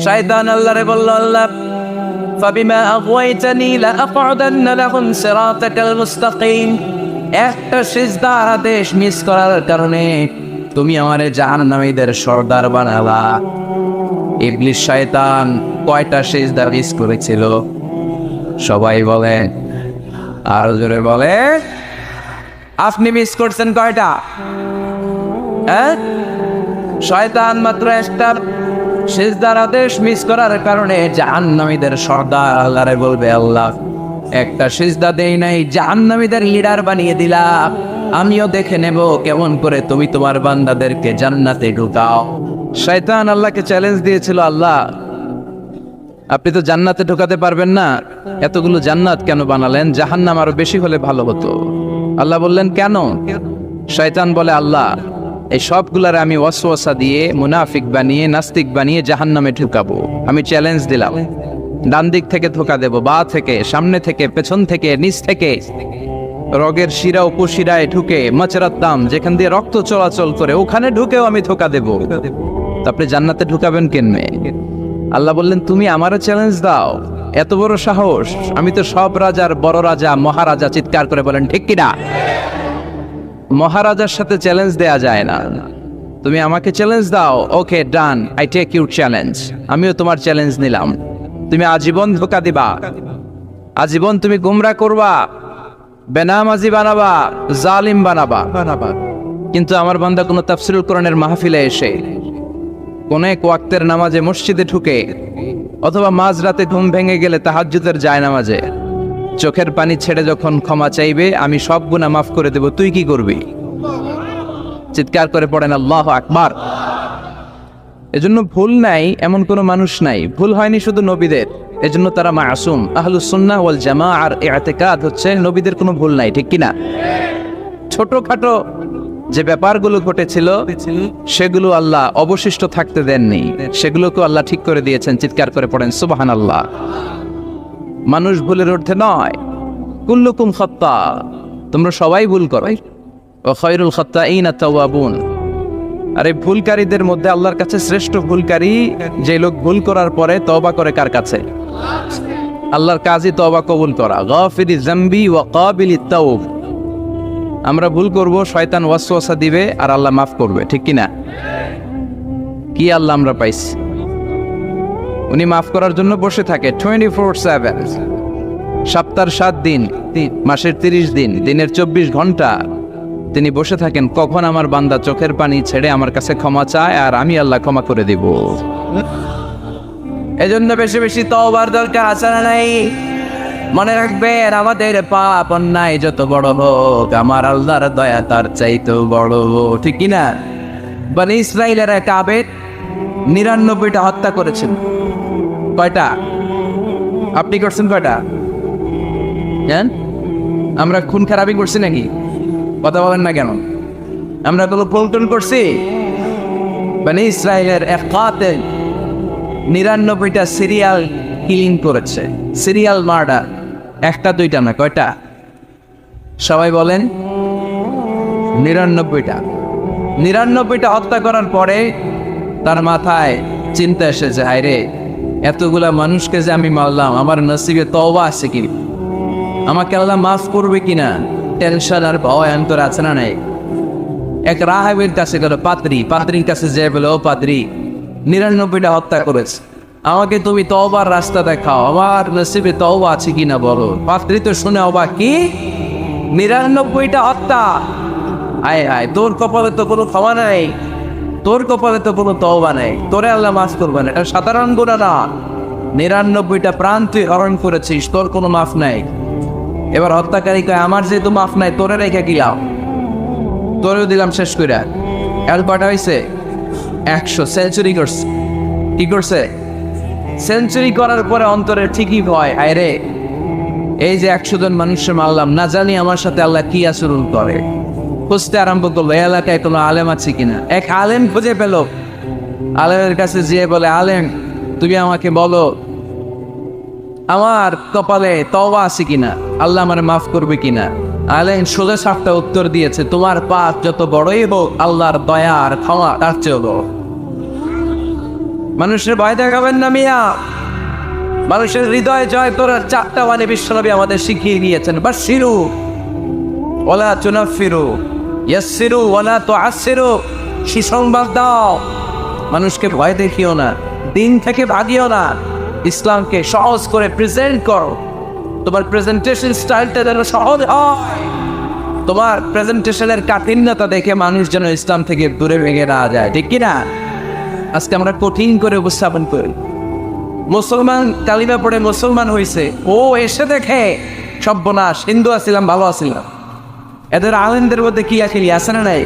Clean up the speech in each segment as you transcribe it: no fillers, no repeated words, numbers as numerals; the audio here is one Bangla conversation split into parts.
শয়তান আল্লাহরে বলল, আল্লাহ ফাবিমা আগওয়াইতানি লাআকউদান্না লাহুম সিরাতাকাল মুস্তাকিম, একটা সিজদার আদেশ মিস করার কারণে তুমি আমারে জাহান্নামীদের সর্দার বানালা। ইবলিস শয়তান কয়টা সিজদা মিস করেছিল? সবাই বলে, আর জোরে বলে, আপনি মিস করছেন কয়টা? শয়তান মাত্র একটা সিজদার আদেশ মিস করার কারণে জাহান্নামীদের সর্দার আল্লাহরে বলবে, আল্লাহ একটা সিজদা দেই নাই, জাহান্নামীদের লিডার বানিয়ে দিলা, আমিও দেখে নেব কেমন করে তুমি তোমার বান্দাদেরকে জান্নাতে ঢুকাও। শয়তান আল্লাহকে চ্যালেঞ্জ দিয়েছিল, আল্লাহ আপনি তো জান্নাতে ঢোকাতে পারবেন না, এতগুলো জান্নাত কেন বানালেন? জাহান্নাম আরো বেশি হলে ভালো হতো। আল্লাহ বললেন, কেন? শয়তান বলে, আল্লাহ এই সবগুলার আমি ওয়াসওয়াসা দিয়ে মুনাফিক বানিয়ে নাস্তিক বানিয়ে জাহান্নামে ঢুকাবো। আমি চ্যালেঞ্জ দিলাম, ডান দিক থেকে ধোকা দেব, বা থেকে, সামনে থেকে, পেছন থেকে, নিচ থেকে, রগের শিরা উপশিরায় ঢুকে, মাচরার দাম যেখান দিয়ে রক্ত চলাচল করে ওখানে ঢুকেও আমি ধোকা দেব। আপনি জান্নাতে ঢুকাবেন কেমনে? আল্লাহ বললেন, তুমি আমারও চ্যালেঞ্জ দাও, এত বড় সাহস? আমি তো সব রাজার বড় রাজা, মহারাজা। চিৎকার করে বলেন ঠিক কিনা? মহারাজার সাথে চ্যালেঞ্জ দেয়া যায় না। তুমি আমাকে চ্যালেঞ্জ দাও, ওকে ডান, আই টেক ইউর চ্যালেঞ্জ। আমিও তোমার চ্যালেঞ্জ নিলাম। তুমি আজীবন ধোকা দিবা, আজীবন তুমি গুমরা করবা, বেনামাজি বানাবা, জালিম বানাবা। কিন্তু আমার বান্দা কোনো তাফসীরুল কোরআনের মাহফিলে এসে, কোন এক ওয়াক্তের নামাজে মসজিদে ঢুকে, অথবা মাঝরাতে ঘুম ভেঙে গেলে তাহাজ্জুদের জায়নামাজে চোখের পানি ছেড়ে যখন ক্ষমা চাইবে, আমি সব গুনাহ মাফ করে দেব, তুই কি করবি? চিৎকার করে পড়েন আল্লাহু আকবার। এজন্য ভুল নাই এমন কোনো মানুষ নাই, ভুল হয়নি শুধু নবীদের, এজন্য তারা মাসুম। আহলুস সুন্নাহ ওয়াল জামাআর ইতিকাদ হচ্ছে নবীদের কোনো ভুল নাই, ঠিক কিনা? ছোটখাটো যে ব্যাপারগুলো ঘটেছিল সেগুলো আল্লাহ অবশিষ্ট থাকতে দেননি, সেগুলোকে আল্লাহ ঠিক করে দিয়েছেন। চিৎকার করে পড়েন সুবহানাল্লাহ। মানুষ ভুলের ঊর্ধ্বে নয়, কুল্লুকুম খাত্তা, তোমরা সবাই ভুল করো, ওয়া খায়রুল খাত্তাইনা তাওয়াবুন। আর এই ভুলকারীদের মধ্যে আল্লাহর কাছে শ্রেষ্ঠ ভুলকারী যে লোক ভুল করার পরে তওবা করে। কার কাছে? আল্লাহর কাজই তওবা কবুল করা। গাফিরিজ যামবি ওয়া কাবিলিত তাওব। আমরা ভুল করব, শয়তান ওয়াসওয়াসা দিবে, আর আল্লাহ মাফ করবে, ঠিক কিনা? কি আল্লাহ আমরা পাইছি, উনি মাফ করার জন্য বসে থাকে 24/7, সপ্তাহের 7 দিন, মাসের 30 দিন, দিনের 24 ঘন্টা তিনি বসে থাকেন, কখন আমার বান্দা চোখের পানি ছেড়ে আমার কাছে ক্ষমা চায়, আর আমি আল্লাহ ক্ষমা করে দিব। এজন্য বেশি বেশি তওবার দরকার আছে না নাই? মনে রাখবেন, আমাদের পাপ অন্যায় যত বড় হোক, আমার আল্লাহর দয়া তার চাইতেও বড়, ঠিক কিনা? বনি ইসরাইলের এক আবেদ 99টা হত্যা করেছেন। কয়টা? আপনি করছেন কয়টা? জান, আমরা খুন খারাপি করছি নাকি? কথা বলেন না কেন? আমরা কোনো পল্টন করছি? বনি ইসরাইলের এক কাতেল 99টা সিরিয়াল কিলিং করেছে, সিরিয়াল মার্ডার। একটা দুইটা না, কয়টা? সবাই বলেন 99টা। 99টা হত্যা করার পরে তার মাথায় চিন্তা এসেছে, হায় রে, এতগুলা মানুষকে যে আমি মারলাম, আমার নসিবে তওবা আছে কি? আমাকে আল্লাহ মাফ করবে কিনা? টেনশন আর ভয় অন্তর আছে না নাই? এক রাহাবের কাছে গেল, পাদ্রির কাছে যে বলে, ও পাদ্রি, 99টা হত্যা করেছে, আমাকে তুমি তওবার রাস্তা দেখাও, আমার নসিবে তওবা আছে কিনা বলো। পাদ্রি তো শুনে অবাক, কি 99টা হত্যা? আয় হায়, তোর কপালে তো কোনো ক্ষমা নাই, তোর কপালে তো কোনো তওবা নাই, তোরে আল্লাহ মাফ করবে না। এটা সাধারণ গুনাহ না, 99টা প্রাণ তুই হরণ করেছিস, তোর কোনো মাফ নাই। এবার হত্যাকারী কয়, আমার যেহেতু মাফ নাই, তোরে রেখে গেলাম, তোরেও দিলাম শেষ করে। কয়টা হয়েছে? 100 সেঞ্চুরি করছে। কি করছে? সেঞ্চুরি করার পরে অন্তরে ঠিকই ভয়, হায় রে, এই যে 100 জন মানুষের মারলাম, না জানি আমার সাথে আল্লাহ কি আচরণ করে। খুঁজতে আরম্ভ করলো, এই এলাকায় কোনো আলেম আছে কিনা। এক আলেম খুঁজে পেল, আলেমের কাছে যেয়ে বলে, আলেম তুমি আমাকে বলো, আমার কপালে তওবা আছে কিনা, আল্লাহ আমার মাফ করবে কিনা। আলেম সোজা সাপটা উত্তর দিয়েছে, তোমার পাপ যত বড়ই হোক, আল্লাহর দয়া আর ক্ষমা তার চেয়ে বড়। মানুষের ভয় দেখাবেন না মিয়া। মানুষের হৃদয় জয় করার 4টা বাণী বিশ্বনবী আমাদের শিখিয়ে দিয়েছেন। বাশশিরু ওয়ালা তুনাফিরু, ইয়াসসিরু ওয়ালা তুআসসিরু। সুসংবাদ দাও, মানুষকে ভয় দেখিও না, দিন থেকে ভাগিও না, ইসলামকে সহজ করে প্রেজেন্ট করো। তোমার প্রেজেন্টেশন স্টাইলটা যেন সহজ হয়, তোমার প্রেজেন্টেশনের কাঠিন্যতা দেখে মানুষ যেন ইসলাম থেকে দূরে ভেঙে না যায়, ঠিক কিনা? আজকে আমরা কঠিন করে উপস্থাপন করি। মুসলমান কালিমা পড়ে মুসলমান হয়েছে, ও এসে দেখে সর্বনাশ, হিন্দু আসছিলাম ভালো আসছিলাম। এদের আলেমদের মধ্যে কি আখিলি আছে না নাই?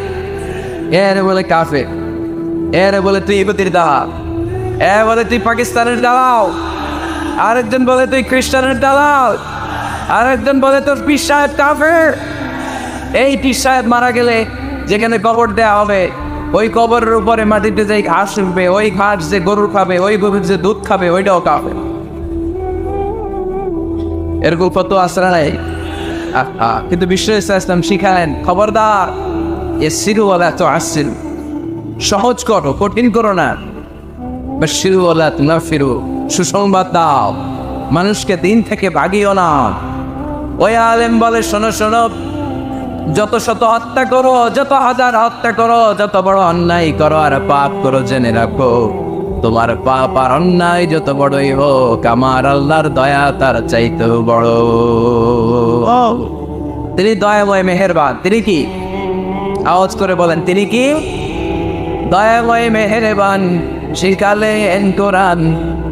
এরে বলে কাফের, এরে বলে তুই ইহুদির দালাল, এ বলে তুই পাকিস্তানের দালাল, আরেকজন বলে তুই খ্রিস্টানের দালাল, আরেকজন বলে তোর পীর সাহেব কাফের। এই পীর সাহেব মারা গেলে যেখানে কবর দেওয়া হবে, ওই কবরের উপরে মাটিতে যে ঘাস উঠবে, ওই ঘাস যে গরু খাবে, ওই গরুর যে দুধ খাবে, ওইটাও খাবে। এরকম কত আসরা নাই। কিন্তু বিশ্ব ইসলাম শিখালেন, খবরদার, ইয়াসসিরু ওয়ালা তুআসসিরু, সহজ করো, কঠিন করো না। বাশশিরু ওয়ালা তুনাফিরু, সুসংবাদ দাও, মানুষকে দিন থেকে ভাগিও না। ওই আলেম বলে, শোনো শোনো, যত শত হত্যা করো, যত হাজার হত্যা করো, যত বড় অন্যায় করো আর পাপ করো, জেনে রাখো তোমার পাপ আর অন্যায় যত বড়ই হোক, আমার আল্লাহর দয়া তার চাইতেও বড়। তিনি দয়াময় মেহেরবান। তিনি কি? আওয়াজ করে বলেন, তিনি কি? দয়াময় মেহেরবান। শিখালেন কোরআন,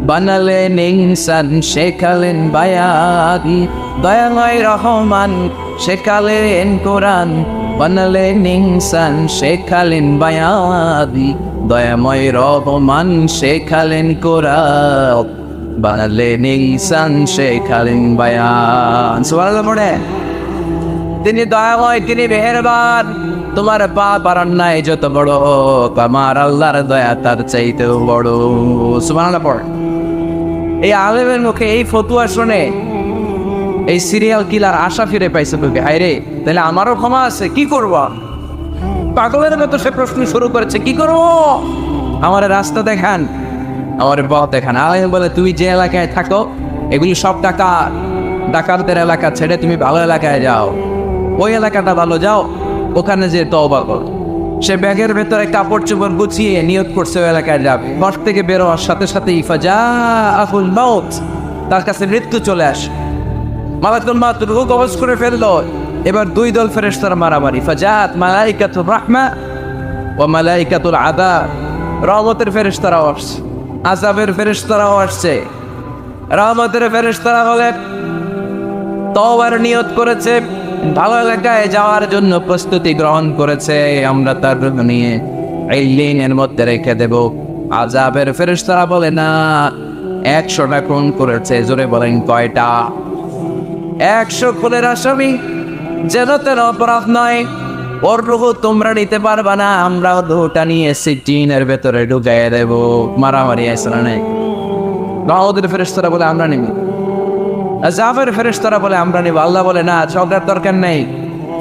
বানালেন ইনসান, শেখালেন বায়ান। দয়াময় রহমান, শেখালেন কোরআন, বানালেন ইনসান, শেখালেন বায়ান। দয়াময় রহমান, শেখালেন কোরআন, বানালেন ইনসান, শেখালেন বায়ান। সুবহানাল্লাহ পড়ে। তিনি দয়াময়, তিনি মেহেরবান। তোমার পাপ আর অন্যায় যত বড় হোক, আমার আল্লাহর দয়া তার চাইতেও বড়। সুবহানাল্লাহ পড়ে। এই আলেমের মুখে এই ফতুয়া শুনে এই সিরিয়াল কিলার আশা ফিরে পাইছে তোকে। হায় রে, তাহলে আমারও ক্ষমা আছে, কি করব? পাগলের মতো সে প্রশ্ন শুরু করেছে, কি করব? আমার রাস্তা দেখান, আমার পথ দেখান। আলেম বলে, তুমি যে এলাকায় থাকো এগুলি সব ডাকাতদের এলাকা ছেড়ে তুমি ভালো এলাকায় যাও, ওই এলাকাটা ভালো, যাও ওখানে যে তওবা করো। সে ব্যাগের ভেতরে কাপড় চোপড় গুছিয়ে নিয়ত করছে ওই এলাকায় যাবে। ঘর থেকে বের হওয়ার সাথে সাথে ফাজাআহুল মাউত, তার কাছে মৃত্যু চলে আসে। মালাকুল মাউত রূহ কবজ করে ফেললো। এবার 2 দল ফেরেশতারা মারামারি। ফাজাআত মালাইকাতুর রাহমা ওয়া মালাইকাতুল আযাব। রহমতের ফেরেশতারাও আসছে, আযাবের ফেরেশতারাও আসছে। রহমতের ফেরেশতারা বলে, তওবার নিয়ত করেছে, ভালো এলাকায় যাওয়ার জন্য প্রস্তুতি গ্রহণ করেছে, আমরা তার রূহ নিয়ে ইল্লিনের মধ্যে রেখে দেব। আযাবের ফেরেশতারা বলে, না, 100টা খুন করেছে। জোরে বলেন, কয়টা? 100 খুনের আসামি, যেন তেন অপরাধ নয়। ওর রূহ তোমরা নিতে পারবা না, আমরাও রূহটা নিয়ে সিজিনের ভেতরে ঢুকাইয়ে দেব। মারামারি আসলে নাই। রহমতের ফেরেশতারা বলে, আমরা নিব। আযাবের ফেরেশতারা বলে, আমরা নিব। আল্লাহ বলে, না, ঝগড়ার দরকার নেই,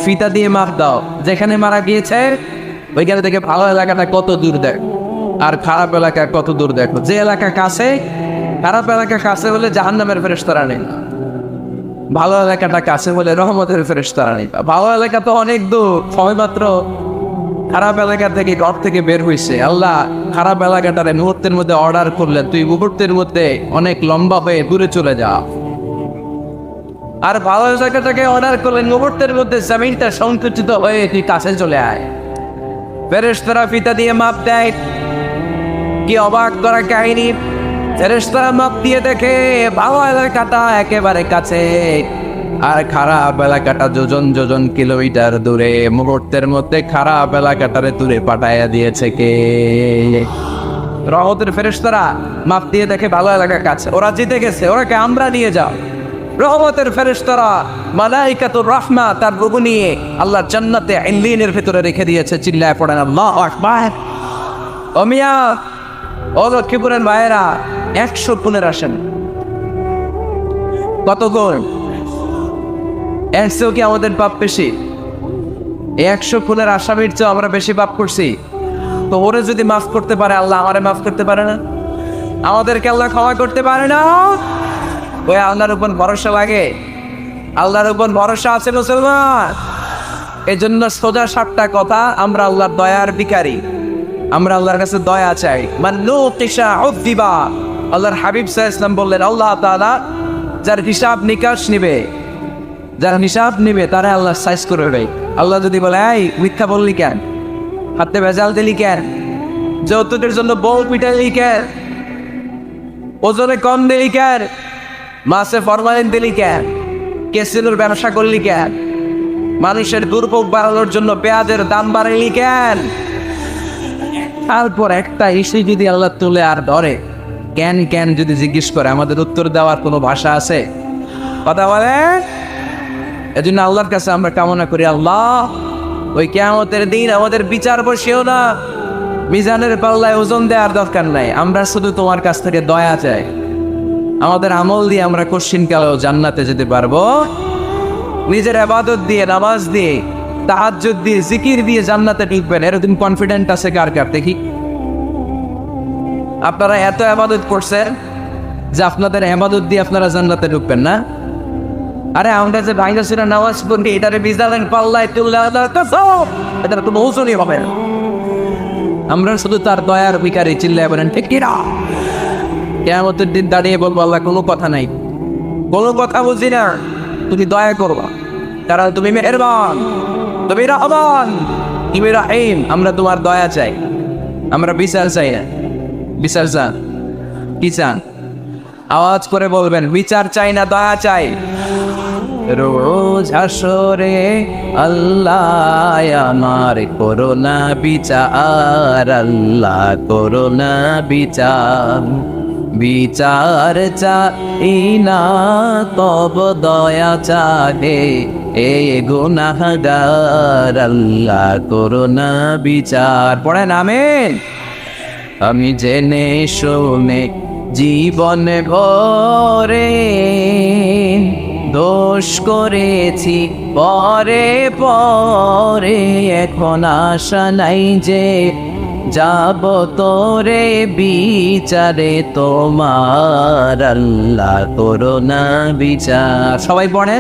ফিতা দিয়ে মাপ দাও। যেখানে মারা গিয়েছে ওইখানে থেকে ভালো এলাকাটা কত দূর দেখ, আর খারাপ এলাকা কত দূর দেখো। যে এলাকা কাছে, খারাপ এলাকা কাছে বলে জাহান্নামের ফেরেশতারা নেই, ভালো এলাকাটা কাছে বলে রহমতের ফেরেশতারা নেই। ভালো এলাকা তো অনেক দূর, সবেমাত্র খারাপ এলাকা থেকে ঘর থেকে বের হয়েছে। আল্লাহ খারাপ এলাকাটারে মুহূর্তের মধ্যে অর্ডার করলেন, তুই মুহূর্তের মধ্যে অনেক লম্বা হয়ে দূরে চলে যা। আর ভালো জায়গাটাকে অর্ডার করলেন, মুহূর্তের মধ্যে জমিনটা সংকুচিত হয়ে তুই কাছে চলে আয়। ফেরেশতারা ফিতা দিয়ে মাপ দেয়। কি অবাক করা কাহিনী! ফেরেশতারা মাপ দিয়ে দেখে ভালো এলাকাটা একেবারে কাছে, আর খারাপ এলাকাটা যোজন যোজন কিলোমিটার দূরে। মুহূর্তের মধ্যে খারাপ এলাকাটারে দূরে পাঠাইয়া দিয়েছে কে? রহমতের ফেরেশতারা মাপ দিয়ে দেখে ভালো এলাকা কাছে, ওরা জিতে গেছে, ওরাকে আমরা নিয়ে যাও। রহমতের ফেরেশতারা মালাইকাতুর রাহমা তার রূহ নিয়ে আল্লাহর জান্নাতে ইল্লিনের ভিতরে রেখে দিয়েছে। চিল্লায় পড়েন আল্লাহু আকবার। ও মিয়া, ও লক্ষ্মীপুরের ভাইয়েরা, 100 খুনের আসেন। কত গুণ? 100 কি আমাদের পাপ বেশি? 100 খুনের আসামির চেয়ে আমরা বেশি পাপ করছি। তো ওরে যদি মাফ করতে পারে আল্লাহ, আমারে মাফ করতে পারে না? আমাদেরকে আল্লাহ ক্ষমা করতে পারে না? ওই আল্লাহর উপর ভরসা লাগে? আল্লাহর উপর ভরসা আছে মুসলমান? এই জন্য সোজা সাপটা কথা, আমরা আল্লাহর দয়ার ভিখারি, আমরা আল্লাহর কাছে দয়া চাই। মান্নুকিশা উযিবা, আল্লাহর হাবিব সাল্লাল্লাহু আলাইহি ওয়াসাল্লাম বললেন, আল্লাহ তাআলা যার হিসাব নিকাশ নিবে, যার হিসাব নিবে তারা আল্লাহ সাইজ করে দেয়। আল্লাহ যদি বলে, এই মিথ্যা বললি কেন, হাতে ভেজাল দিলি কেন, যৌতুকের জন্য বউ পিটালি কেন, ওজনে কম দিলি কেন, মাছে ফরমালিন দিলি কেন, ক্যাসিনোর ব্যবসা করলি কেন, মানুষের দুর্ভোগ বাড়ানোর জন্য পেঁয়াজের দাম বাড়াইলি কেন, তারপর একটা ইস্যু যদি আল্লাহ তুলে আর ধরে, কেন কেন যদি জিজ্ঞেস করে, আমাদের উত্তর দেওয়ার কোনো ভাষা আছে? কথা বলে। এজন্য আল্লাহর কাছে আমরা কামনা করি, আল্লাহ ওই কিয়ামতের দিন আমাদের বিচার বসিও না, মিজানের পাল্লায় ওজন দেওয়ার দরকার নাই, আমরা শুধু তোমার কাছ থেকে দয়া চাই। আমাদের আমল দিয়ে আমরা কশিনকালেও জান্নাতে যেতে পারবো, নিজের ইবাদত দিয়ে, নামাজ দিয়ে, তাহাজ্জুদ দিয়ে, জিকির দিয়ে জান্নাতে ঢুকবেন, এরকম কনফিডেন্ট আছে কার কার? দেখি। আপনারা এত ইবাদত করছেন যে আপনাদের ইবাদত দিয়ে আপনারা জান্নাতে ঢুকবেন না? আরে আমরা যে ভাইরা ছিলেন নামাজ পড়ি, এটারে মিজানের পাল্লায় তুললে এটা কোনো ওজনই হবে না। আমরা শুধু তার দয়ার ভিখারি, চিল্লায় বলেন ঠিক কিনা? কিয়ামতের দিন দাঁড়িয়ে বলবো, আল্লাহ কোনো কথা নাই, কোনো কথা বুঝি না, তুমি দয়া করবা, কারণ তুমি মেহেরবান, তুমি রহমান, তুমি রহিম। আমরা তোমার দয়া চাই, আমরা বিচার চাই না। বিচার চান? কি চান? আওয়াজ করে বলবেন, বিচার চাই না, দয়া চাই। রোজ হাসরে আল্লাহ আমার করোনা বিচার, আল্লাহ করোনা বিচার, বিচার চাই না তব দয়া চাহে এ গুনাহগার, আল্লাহ করোনা বিচার। পড়েন আমিন। আমি জেনে শুনে জীবন ভরে দোষ করেছি পরে পরে, এখন আশা নাই যে যাব তোরে বিচারে তোমার, আল্লাহ করোনা বিচার। সবাই পড়ে,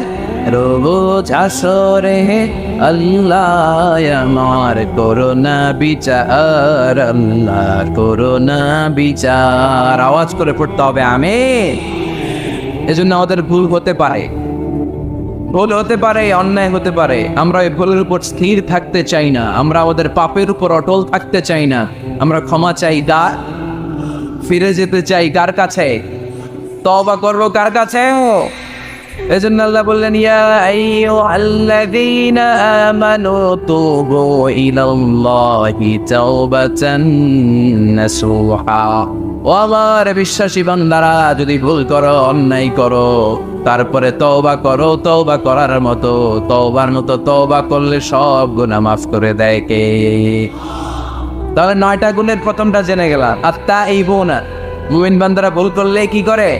রোজ হাসরে আল্লাহ আমার করোনা বিচার, আল্লাহ করোনা বিচার। আওয়াজ করে পড়তে হবে আমিন। এজন্য আমাদের ভুল হতে পারে, ভুল হতে পারে, অন্যায় হতে পারে, আমরা এই ভুলের উপর স্থির থাকতে চাই না, আমরা আমাদের পাপের উপর অটল থাকতে চাই না, আমরা ক্ষমা চাই, ফিরে যেতে চাই কার কাছে? তওবা করবো কার কাছে? এজন্য আল্লাহ বললেন, ইয়া আইয়ুহাল্লাযীনা আমানু তুবু ইলাল্লাহি তাওবাতান নাসুহা। ও আমার বিশ্বাসী বান্দারা, যদি ভুল করো, অন্যায় করো, তারপরে তওবা করো, তওবা করার মতো, তওবার মতো তওবা করলে সব গুনাহ মাফ করে দেয় কে? তাহলে 9টা গুণের প্রথমটা জেনে গেলাম। আত-তাইবুনা, মুমিন বান্দারা ভুল করলে কি করে?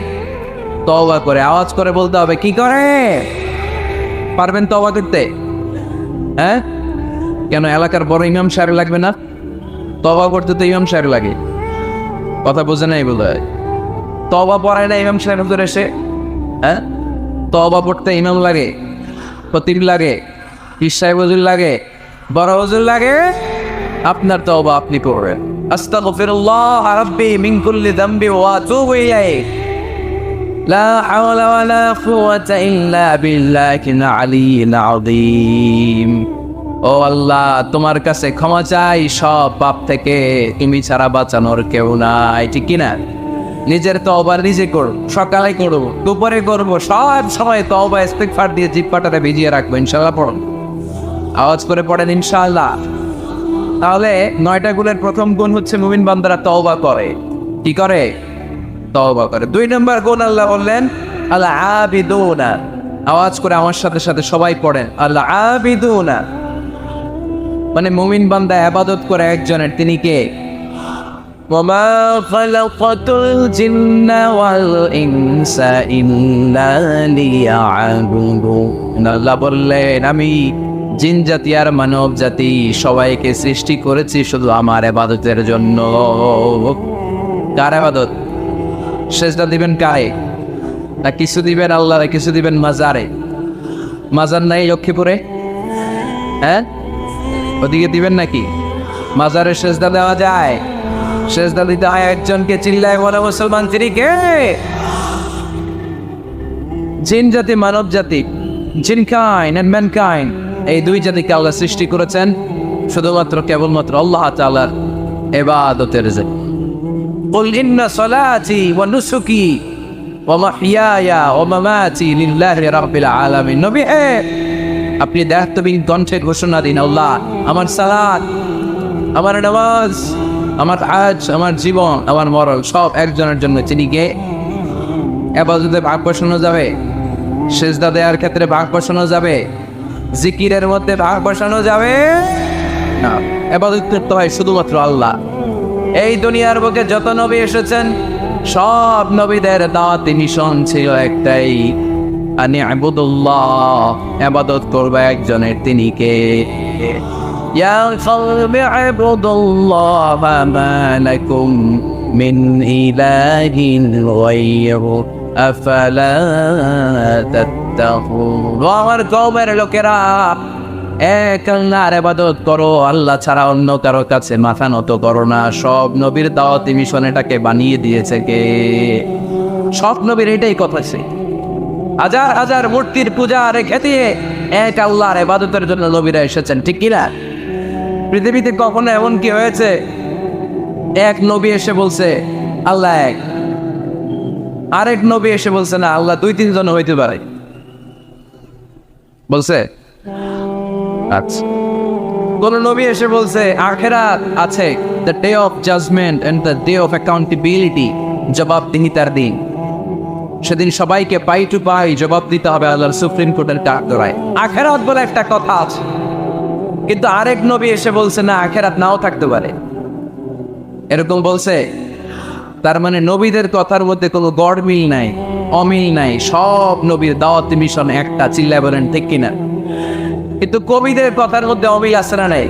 তওবা করে। আওয়াজ করে বলতে হবে, কি করে? পারবেন তওবা করতে? হ্যাঁ, কেন এলাকার বড় ইমাম সাহেব লাগবে না? তওবা করতে তো ইমাম সাহেব লাগে। কথা বোঝে নাই বলে তওবা পড়ায় না ইমাম সাহেব হুজুর এসে? হ্যাঁ, তওবা পড়তে ইমাম লাগে, খতিব লাগে, পীর সাহেব হুজুর লাগে, বড় হুজুর লাগে। আপনার তওবা আপনি করবেন। আস্তাগফিরুল্লাহ রাব্বি মিন কুল্লি যামবি ওয়া আতুবু ইলাইহি, লা হাওলা ওয়ালা কুওয়াতা ইল্লা বিল্লাহিল আলিয়্যিল আযীম। ও আল্লাহ, তোমার কাছে ক্ষমা চাই সব পাপ থেকে, তুমি ছাড়া বাঁচানোর কেউ নাই। ঠিক কিনা? নিজের তওবা নিজে করো, সকালে করবো, দুপুরে করবো, সব সময় তওবা ইস্তিগফার দিয়ে জিহ্বাটারে ভিজিয়ে রাখবো। ইনশাআল্লাহ পড়ুন, আওয়াজ করে পড়েন ইনশাআল্লাহ। তাহলে 9টা গুণের প্রথম গুণ হচ্ছে মুমিন বান্দারা তওবা করে। কি করে? তওবা করে। 2 নম্বর গুণ আল্লাহ বললেন আল আবিদুনা। আওয়াজ করে আমার সাথে সাথে সবাই পড়েন, আল আবিদুনা মানে মুমিন বান্দা ইবাদত করে একজনের, তিনি কে? ওয়ামা খালাকাতুল জিন্না ওয়াল ইনসা ইল্লা লিয়াবুদুন। আল্লাহ বললেন, আমি জিন জাতি আর মানব জাতি সবাইকে সৃষ্টি করেছি শুধু আমার ইবাদতের জন্য। কার ইবাদত? সেজদা দিবেন কারে? না কিছু দিবেন আল্লাহরে, কিছু দিবেন মাজারে? মাজার নাই লক্ষ্মীপুরে? হ্যাঁ, ওদিকে দিবেন নাকি? মাজারে সেজদা দেওয়া যায়? সেজদা দিতে হয় একজনকে। চিল্লায় বলে মুসলমান তিনি কে? জিন জাতি, মানব জাতি, জিন কাইন্ড এন্ড ম্যানকাইন্ড, এই দুই জাতিকে আল্লাহ সৃষ্টি করেছেন শুধুমাত্র কেবলমাত্র আল্লাহ তাআলার ইবাদতের জন্য। কুল ইন্না সলাতি ওয়া নুসুকি ওয়া মাহইয়ায়া ওয়া মামাতি লিল্লাহি রাব্বিল আলামিন। নবী হে, আপনি দায়িত্বহীন কণ্ঠে ঘোষণা দিন, আল্লাহ আমার সালাত, আমার নামাজ, আমার হজ, আমার জীবন, আমার মরণ সব একজনের জন্য। তিনি কে? ইবাদতে ভাগ বসানো যাবে? সেজদা দেওয়ার ক্ষেত্রে ভাগ বসানো যাবে? জিকিরের মধ্যে ভাগ বসানো যাবে না। ইবাদত করতে হয় শুধুমাত্র আল্লাহ। এই দুনিয়ার বুকে যত নবী এসেছেন সব নবীদের দাওয়াতি মিশন ছিল একটাই, আনি ইবাদুল্লাহ, ইবাদত করবে একজনের, তিনি কে? ইয়া কওমি ইবাদুল্লাহ মা লাকুম মিন ইলাহিন গায়রু আফালা তাত্তাকুন। আমার কওমের লোকেরা, এক আল্লাহর ইবাদত করো, আল্লাহ ছাড়া অন্য কারো কাছে মাথা নত করো না। সব নবীর দাওয়াতি মিশন এটাকে বানিয়ে দিয়েছে কে? সব নবীর এটাই কথা ছিল। হাজার হাজার মূর্তির পূজা রেখে দিয়ে এক আল্লাহর ইবাদতের জন্য নবীরা এসেছেন, ঠিক কিনা? পৃথিবীতে কখনো এমন কি হয়েছে এক নবী এসে বলছে আল্লাহ এক, আরেক নবী এসে বলছে না আল্লাহ দুই তিনজন হইতে পারে? বলছে? আচ্ছা, কোন নবী এসে বলছে আখিরাত আছে, the day of judgement and the day of accountability, জবাবদিহিতার দিন, সেদিন সবাইকে পাই টু পাই জবাব দিতে হবে আল্লাহর সুপ্রিম কোর্টের কাঠগড়ায়। আখিরাত বলে একটা কথা আছে, কিন্তু আরেক নবী এসে বলছে না আখিরাত নাও থাকতে পারে, এরকম বলছে। তার মানে নবীদের কথার মধ্যে কোনো গড়মিল নাই, অমিল নাই। সব নবীর দাওয়াতি মিশন একটা, চিল্লায় বলেন ঠিক কিনা? কিন্তু কবিদের কথার মধ্যে অমিল আছে না নাই?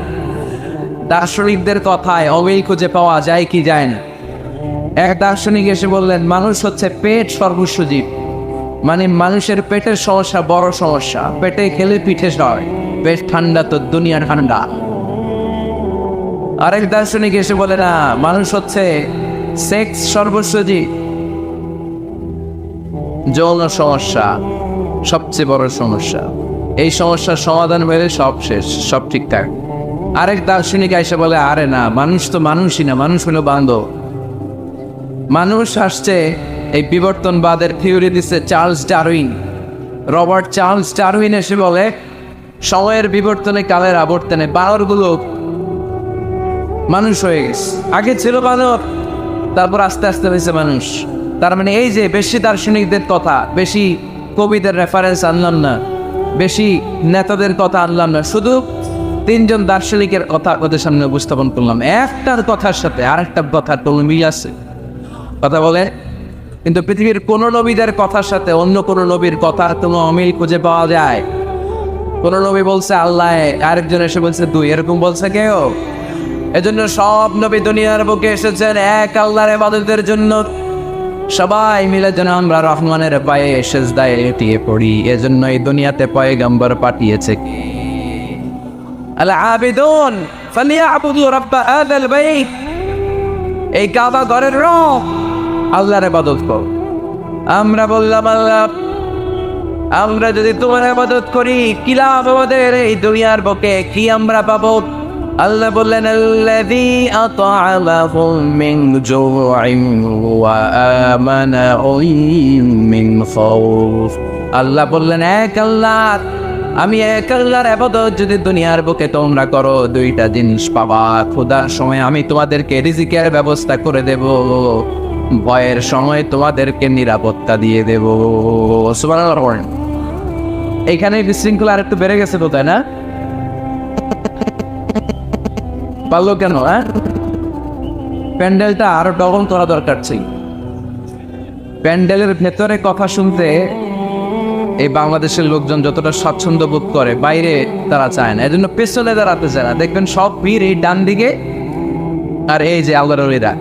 দার্শনিকদের কথায় অমিল খুঁজে পাওয়া যায় কি যায় না? এক দার্শনিক এসে বললেন মানুষ হচ্ছে পেট সর্বস্ব জীব, মানে মানুষের পেটের সমস্যা বড় সমস্যা, পেটে খেলে পিঠে সয়, পেট ঠান্ডা তো দুনিয়া ঠান্ডা। আরেক দার্শনিক এসে বলে না, মানুষ হচ্ছে সেক্স সর্বস্ব জীব, যৌন সমস্যা সবচেয়ে বড় সমস্যা, এই সমস্যার সমাধান হলে সব শেষ, সব ঠিকঠাক। আরেক দার্শনিক এসে বলে আরে না, মানুষ তো মানুষই না, মানুষ হলো বান্ধব। মানুষ আসছে এই বিবর্তনবাদের থিওরি দিচ্ছে Charles Darwin, Robert Charles Darwin এসে বলে সময়ের বিবর্তনে কালের আবর্তনে বানরগুলো মানুষ হয়ে গেছে, আগে ছিল বানর, তারপর আস্তে আস্তে হয়েছে মানুষ। তার মানে এই যে বেশি দার্শনিকদের কথা, বেশি কবিদের রেফারেন্স আনলাম না, বেশি নেতাদের কথা আনলাম না, শুধু তিনজন দার্শনিকের কথা ওদের সামনে উপস্থাপন করলাম। একটার কথার সাথে আরেকটা কথার কোনো মিল আছে? কথা বলে। কিন্তু পৃথিবীর কোন নবীদের কথার সাথে অন্য কোন নবীর কথার কোনো অমিল খুঁজে পাওয়া যায়? কোন নবী বলছে আল্লাহ, আরেকজন এসে বলছে দুই, এরকম বলছে কেউ? এজন্য সব নবী দুনিয়ার বুকে এসেছেন এক আল্লাহর ইবাদতের জন্য। সবাই মিলে যেন আমরা রহমানের পায়ে সেজদায় এটিয়ে পড়ি, এজন্য এই দুনিয়াতে পয়গম্বর পাঠিয়েছে। আল আবিদুন ফালিয়াবুদু রাব্ব হাযাল বাইত, এই কাবা ঘরের রব আল্লাহর ইবাদত করো। আমরা বললাম আল্লাহ, আমরা যদি তোমার ইবাদত করি কি লাভ আমাদের? এই দুনিয়ার বুকে কি আমরা পাবো? আল্লাহ বললেন আল্লাযী আত'আমাহুম মিন জু'ইন ওয়া আমানাহুম মিন খাউফ। আল্লাহ বললেন এক আল্লাহ, আমি এক আল্লাহর ইবাদত যদি দুনিয়ার বুকে তোমরা করো দুইটা জিনিস পাবা। ক্ষুধার সময় আমি তোমাদেরকে রিজিকের ব্যবস্থা করে দেব, ভয়ের সময় তোমাদেরকে নিরাপত্তা দিয়ে দেব। সুবহানাল্লাহ। এইখানে বিশৃঙ্খলা আর একটু বেড়ে গেছে তো, তাই না? পারলো কেন? প্যান্ডেলটা আরো ডবল করা দরকার ছিল। প্যান্ডেলের ভেতরে কথা শুনতে এই বাংলাদেশের লোকজন যতটা স্বাচ্ছন্দ্য বোধ করে, বাইরে তারা চায় না, এজন্য পেছনে দাঁড়াতে চায় না। দেখবেন সব ভিড় এই ডান দিকে, আর এই যে আল্লাহর ওলিরা,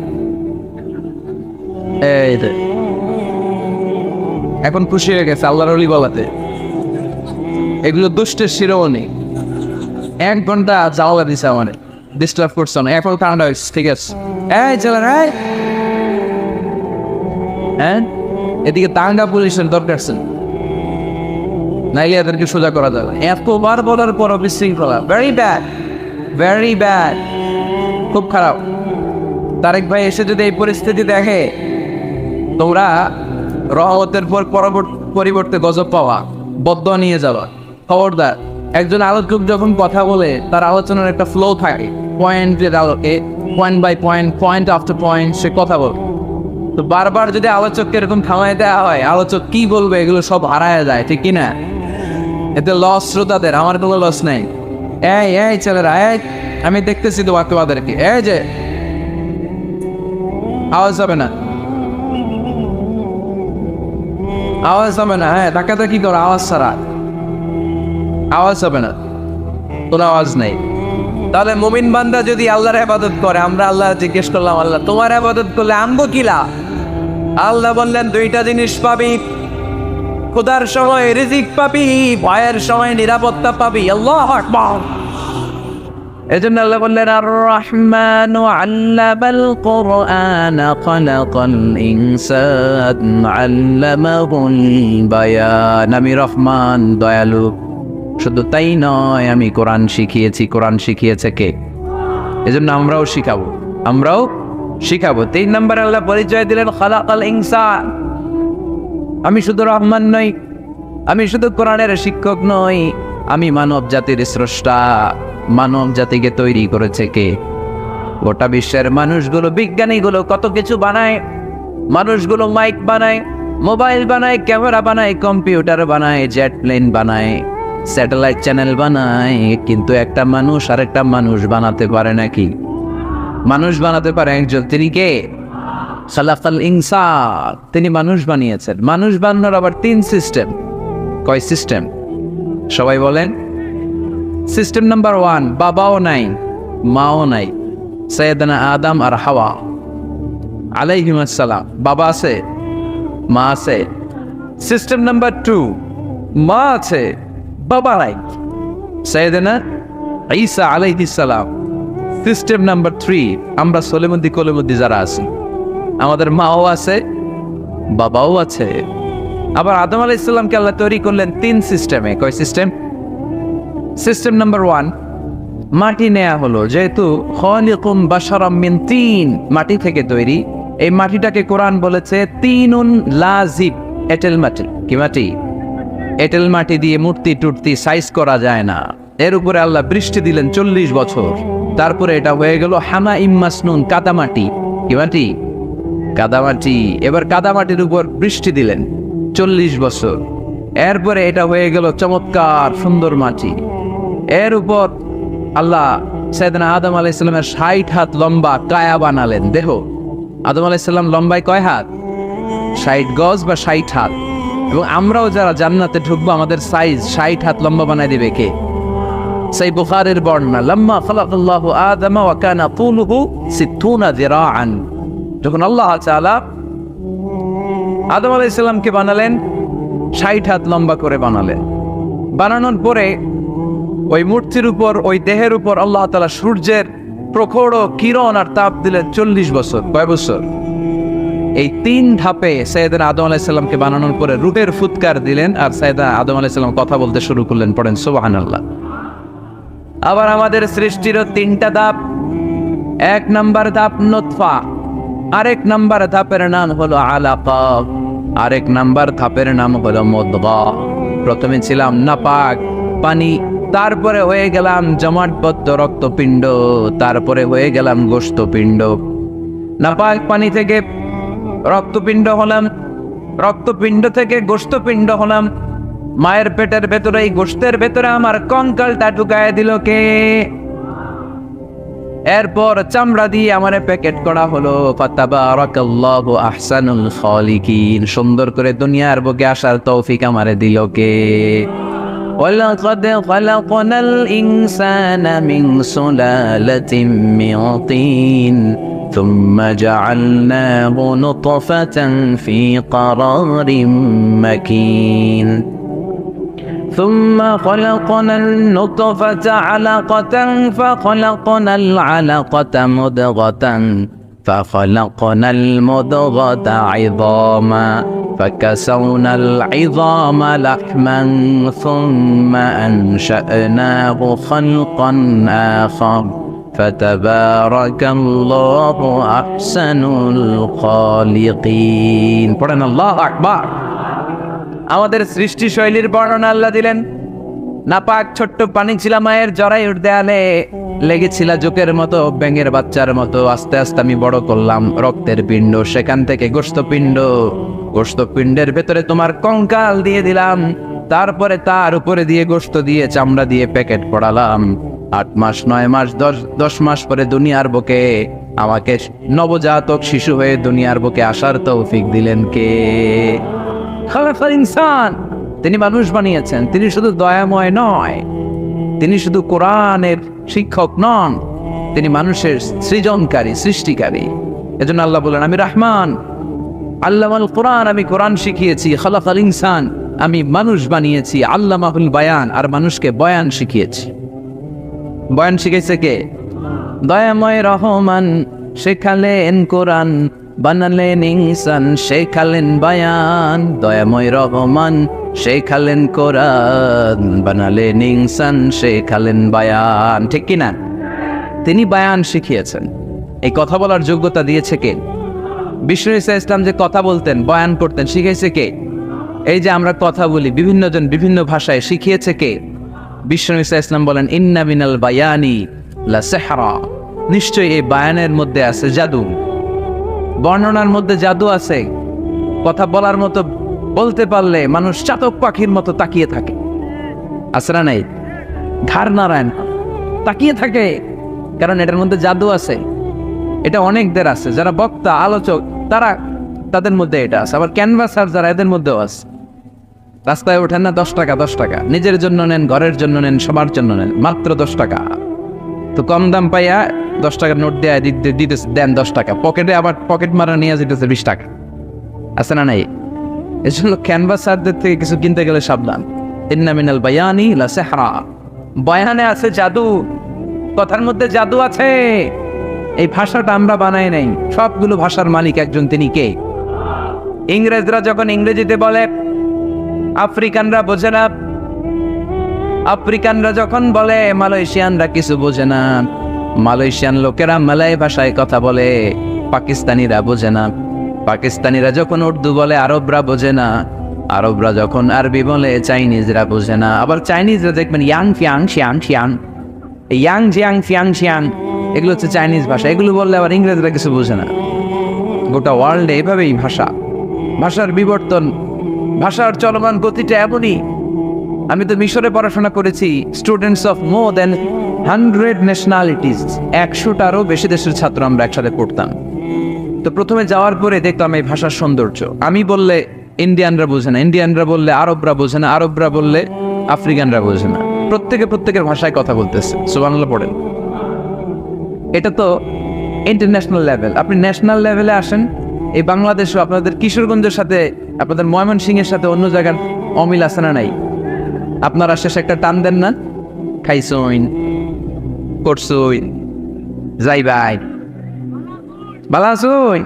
এই যে এখন খুশি হয়ে গেছে আল্লাহর ওলি বলাতে। এগুলো দুষ্টের শিরোমণি। 1 ঘন্টা জাওলা দিছে আমারে, ডিস্টার্ব করছে না। এখন ঠান্ডা হয়েছে, ঠিক আছে। এই চলেন, হ্যাঁ এদিকে টাঙ্গা পুলিশের দরকার ছিল, নাইলে এদেরকে সোজা করা যাবে। এতবার বলার পর বিশৃঙ্খলা, ভেরি ব্যাড, ভেরি ব্যাড, খুব খারাপ। তারেক ভাই এসে যদি এই পরিস্থিতি দেখে, তোমরা রহমতের পর পরিবর্তে গজব পাওয়া, বদদোয়া নিয়ে যাওয়া। খবরদার, একজন আলোচক যখন কথা বলে তার আলোচনার একটা ফ্লো থাকে, পয়েন্টের আলোকে, point by point, point after point সে কথা বলে। তো বারবার যদি আলোচককে এরকম থামাই দেওয়া হয়, আলোচক কি বলবে এগুলো সব হারায় যায়, ঠিক কিনা? এতে লস শ্রোতাদের, আমার কোনো লস নেই। এই ছেলেরা, আমি দেখতেছি তোমাদেরকে, এই যে আওয়াজ হবে না, আওয়াজ হবে না। হ্যাঁ ধাক্কাটা কি করো, আওয়াজ ছাড়া আওয়াজ হবে না, কোনো আওয়াজ নেই। তাহলে মুমিন বান্দা যদি আল্লাহর ইবাদত করে, আমরা আল্লাহ জিজ্ঞেস করলাম, আল্লাহ তোমার ইবাদত করলে আমগো কি লাভ? আল্লাহ বললেন 2টা জিনিস পাবি, ক্ষুধার সময় রিজিক পাবি, ভয়ের সময় নিরাপত্তা পাবি। আল্লাহু আকবার। এজন্য আল্লাহ বললেন আর রহমানু আল্লামাল কুরআন খালাকাল ইনসান আল্লামাহুল বায়ান। আমি রহমান, দয়ালু। শুধু তাই নয়, আমি কোরআন শিখিয়েছি। কোরআন শিখিয়েছে কে? এজন্য আমরাও শিখাবো, আমরাও শিখাবো। 3 নম্বরে আল্লাহ পরিচয় দিলেন খালাকাল ইনসান। আমি শুধু রহমান নই, আমি শুধু কোরআনের শিক্ষক নই, আমি মানব জাতির স্রষ্টা। মানব জাতিকে তৈরি করেছে কে? গোটা বিশ্বের মানুষগুলো, বিজ্ঞানীগুলো কত কিছু বানায়। মানুষগুলো মাইক বানায়, মোবাইল বানায়, ক্যামেরা বানায়, কম্পিউটার বানায়, জেট প্লেন বানায়, স্যাটেলাইট চ্যানেল বানায়, কিন্তু একটা মানুষ আর একটা মানুষ বানাতে পারে নাকি? মানুষ বানাতে পারে একজন, তিনি কে? খালাকাল ইনসান, তিনি মানুষ বানিয়েছেন। মানুষ বানানোর আবার 3 সিস্টেম। কয় সিস্টেম? সবাই বলেন। সিস্টেম নাম্বার 1, বাবাও নাই, মাও নাই, সাইয়েদনা আদম আর হাওয়া আলাইহিমুস সালাম। বাবা আছে, মা আছে। সিস্টেম নাম্বার 2, মা আছে, বাবা নাই, সাইয়েদনা ঈসা আলাইহিস সালাম। সিস্টেম নাম্বার 3, আমরা সলেমুদ্দি কলেমুদ্দি যারা আছি, আমাদের মাও আছে, বাবাও আছে। আবার আদম আলাইহিস সালামকে আল্লাহ তৈরি করলেন 3 সিস্টেমে। কয় সিস্টেম? সিস্টেম নাম্বার 1, মাটি নেয়া হলো। যেহেতু খালিকুম বাশারাম মিন তিন, মাটি থেকে তৈরি, এই মাটিটাকে কোরআন বলেছে তিনুন লাজিব, এঁটেল মাটি। কি মাটি? এঁটেল মাটি দিয়ে মূর্তি টুর্তি সাইজ করা যায় না। এর উপরে আল্লাহ বৃষ্টি দিলেন 40 বছর। তারপরে এটা হয়ে গেল হামা ইম্মাসনুন, কাদামাটি। কি মাটি? কাদামাটি। এবার কাদামাটির উপর বৃষ্টি দিলেন 40 বছর। এরপরে এটা হয়ে গেল চমৎকার সুন্দর মাটি। এর উপর আল্লাহ সাইয়েদনা আদম আলাইহিস সালামের 60 হাত লম্বা কায়া বানালেন, দেহ। আদম আলাইহিস সালাম লম্বায় কয় হাত? 60 গজ বা 60 হাত। এবং আমরাও যারা জান্নাতে ঢুকবো, আমাদের সাইজ 60 হাত লম্বা বানাই দিবে কে? সেই বুখারীর বর্ণনা, লাম্মা খালাকাল্লাহু আদম ওয়া কানা তুলুহু 60 যিরাআন। যখন আল্লাহ তাআলা আদম আলাইহিস সালামকে বানালেন, 60 হাত লম্বা করে বানালেন। বানানোর পরে ওই মূর্তির উপর, ওই দেহের উপর আল্লাহ তাআলা সূর্যের প্রখর কিরণ আর তাপ দিলেন 40 বছর। কয় বছর? এই 3 ধাপে সাইয়েদনা আদম আলাইহিস সালামকে বানানোর পরে রূহের ফুৎকার দিলেন, আর সাইয়েদনা আদম আলাইহিস সালাম কথা বলতে শুরু করলেন। পড়েন সুবহানাল্লাহ। আবার আমাদের সৃষ্টিরও 3টা ধাপ। 1 নাম্বার ধাপ নুতফা, আরেক নাম্বার ধাপের নাম হলো আলাকা, আরেক নাম্বার ধাপের নাম হলো মুদগা। প্রথমে ছিলাম নাপাক পানি, তারপরে হয়ে গেলাম জমাটবদ্ধ রক্তপিণ্ড, তারপরে হয়ে গেলাম গোশতপিণ্ড। নাপাক পানি থেকে রক্তপিণ্ড হলাম, রক্তপিণ্ড থেকে গোশতপিণ্ড হলাম। মায়ের পেটের ভেতরে, এই গোশতের ভেতরে আমার কঙ্কালটা ঢুকায় দিল কে? এরপর চামড়া দিয়ে আমারে প্যাকেট করা হলো। ফাতাবারাকাল্লাহু আহসানুল খালিকিন। সুন্দর করে দুনিয়ার বুকে আসার তৌফিক আমারে দিল কে? وَلَقَدْ خَلَقْنَا الْإِنسَانَ مِنْ سُلَالَةٍ مِنْ طِينٍ ثُمَّ جَعَلْنَاهُ نُطْفَةً فِي قَرَارٍ مَكِينٍ ثم خلقنا النطفة علقة فخلقنا العلقة مضغة فخلقنا المضغة عظاما فكسونا العظام لحما ثم أنشأناه خلقا آخر فتبارك الله أحسن الخالقين পড়েন আল্লাহু আকবার। আমাদের সৃষ্টি শৈলীর বর্ণনা আল্লাহ দিলেন। নাপাক ছোট্ট পানি ছিল মায়ের জরায়ুর দেয়ালে, লেগেছিল জোকের মতো, ব্যাঙের বাচ্চার মতো। আস্তে আস্তে আমি বড় করলাম রক্তের পিণ্ড, সেখান থেকে গোশতপিণ্ড, গোশতপিণ্ডের ভেতরে তোমার কঙ্কাল দিয়ে দিলাম, তারপরে তার উপরে দিয়ে গোশত দিয়ে চামড়া দিয়ে প্যাকেট পড়ালাম। 8 মাস 9 মাস 10 মাস পরে দুনিয়ার বুকে আমাকে নবজাতক শিশু হয়ে দুনিয়ার বুকে আসার তৌফিক দিলেন কে? খালাকাল ইনসান, তিনি মানুষ বানিয়েছেন। তিনি শুধু দয়াময় নয়, তিনি শুধু কোরআনের শিক্ষক নন, তিনি মানুষের সৃজনকারী, সৃষ্টিকারী। এজন্য আল্লাহ বলেন, আমি রহমান, আল্লামাল কোরআন, আমি কোরআন শিখিয়েছি। খালাকাল ইনসান, আমি মানুষ বানিয়েছি। আল্লামাহুল বায়ান, আর মানুষকে বয়ান শিখিয়েছি। বয়ান শিখাইছে কে? দয়াময় রহমান শেখালেন কোরআন, বানালেন ইনসান শেখালেন বায়ান। দয়াময় রহমান শেখালেন কোরআন, বানালেন ইনসান শেখালেন বায়ান। ঠিক কিনা? তিনি বায়ান শিখিয়েছেন। এই কথা বলার যোগ্যতা দিয়েছে কে? বিষ্ণু ঈসা ইসলাম যে কথা বলতেন, বয়ান করতেন, শিখাইছে কে? এই যে আমরা কথা বলি বিভিন্ন জন বিভিন্ন ভাষায়, শিখিয়েছে কে? বিষ্ণু ঈসা ইসলাম বলেন, ইন্না মিনাল বায়ানি লা সিহরা, নিশ্চয়ই এই বায়ানের মধ্যে আছে জাদু, বর্ণনার মধ্যে জাদু আছে। কথা বলার মতো, বলতে পারলে মানুষ চাতক পাখির মতো তাকিয়ে থাকে। আছে না নাই? ঘাড় নারায়ণ তাকিয়ে থাকে, কারণ এটার মধ্যে জাদু আছে। এটা অনেকদের আছে, যারা বক্তা আলোচক তাদের মধ্যে এটা আছে। আবার ক্যানভাসার যারা, এদের মধ্যেও আছে। রাস্তায় ওঠেন না 10 টাকা 10 টাকা, নিজের জন্য নেন, ঘরের জন্য নেন, সবার জন্য নেন, মাত্র 10 টাকা। তো কম দাম পাইয়া 10 টাকার নোট দেয় দিতেছে, দেন 10 টাকা, পকেটে আবার পকেট মারা নিয়ে যেতেছে 20 টাকা। আছে না নাই? এই জন্য ক্যানভাসারদের থেকে কিছু কিনতে গেলে সাবধান। ইন্না মিনাল বায়ানি লা সিহরা, বয়ানে আছে জাদু, কথার মধ্যে জাদু আছে। এই ভাষাটা আমরা বানাই নাই, সবগুলো ভাষার মালিক একজন, তিনি কে? ইংরেজরা যখন ইংরেজিতে বলে, আফ্রিকানরা বোঝে না। আফ্রিকানরা যখন বলে, মালয়েশিয়ানরা কিছু বোঝে না। মালয়েশিয়ান লোকেরা মালয় ভাষায় কথা বলে, পাকিস্তানিরা বোঝে না। পাকিস্তানিরা যখন উর্দু বলে, আরবরা বোঝে না। আরবরা যখন আরবি বলে, চাইনিজরা বোঝে না। আবার চাইনিজরা দেখবেন Yang Fiang Shiang Shiang, Yang Jiang Fiang Shiang, এগুলো হচ্ছে চাইনিজ ভাষা। এগুলো বললে আবার ইংরেজরা কিছু বোঝে না। গোটা ওয়ার্ল্ডে এভাবেই ভাষার বিবর্তন, ভাষার চলমান গতিটা এমনই। আমি তো মিশরে পড়াশোনা করেছি, students of more than 100 nationalities, 100টারও বেশি দেশের ছাত্র আমরা একসাথে পড়তাম। তো প্রথমে যাওয়ার পরে দেখতাম এই ভাষার সৌন্দর্য। আমি বললে ইন্ডিয়ানরা বোঝে না, ইন্ডিয়ানরা বললে আরবরা বোঝে না, আরবরা বললে আফ্রিকানরা বোঝে না। প্রত্যেকের ভাষায় কথা বলতেছে। সুবহানাল্লাহ পড়েন। এটা তো ইন্টারন্যাশনাল লেভেল। আপনি ন্যাশনাল লেভেলে আসেন, এই বাংলাদেশও আপনাদের কিশোরগঞ্জের সাথে, আপনাদের ময়মনসিংহের সাথে অন্য জায়গার অমিল আছে না নাই? আপনারা শেষে একটা টান দেন না, খাইছইন, করছইন, যাইবাই, ভালো আছইন।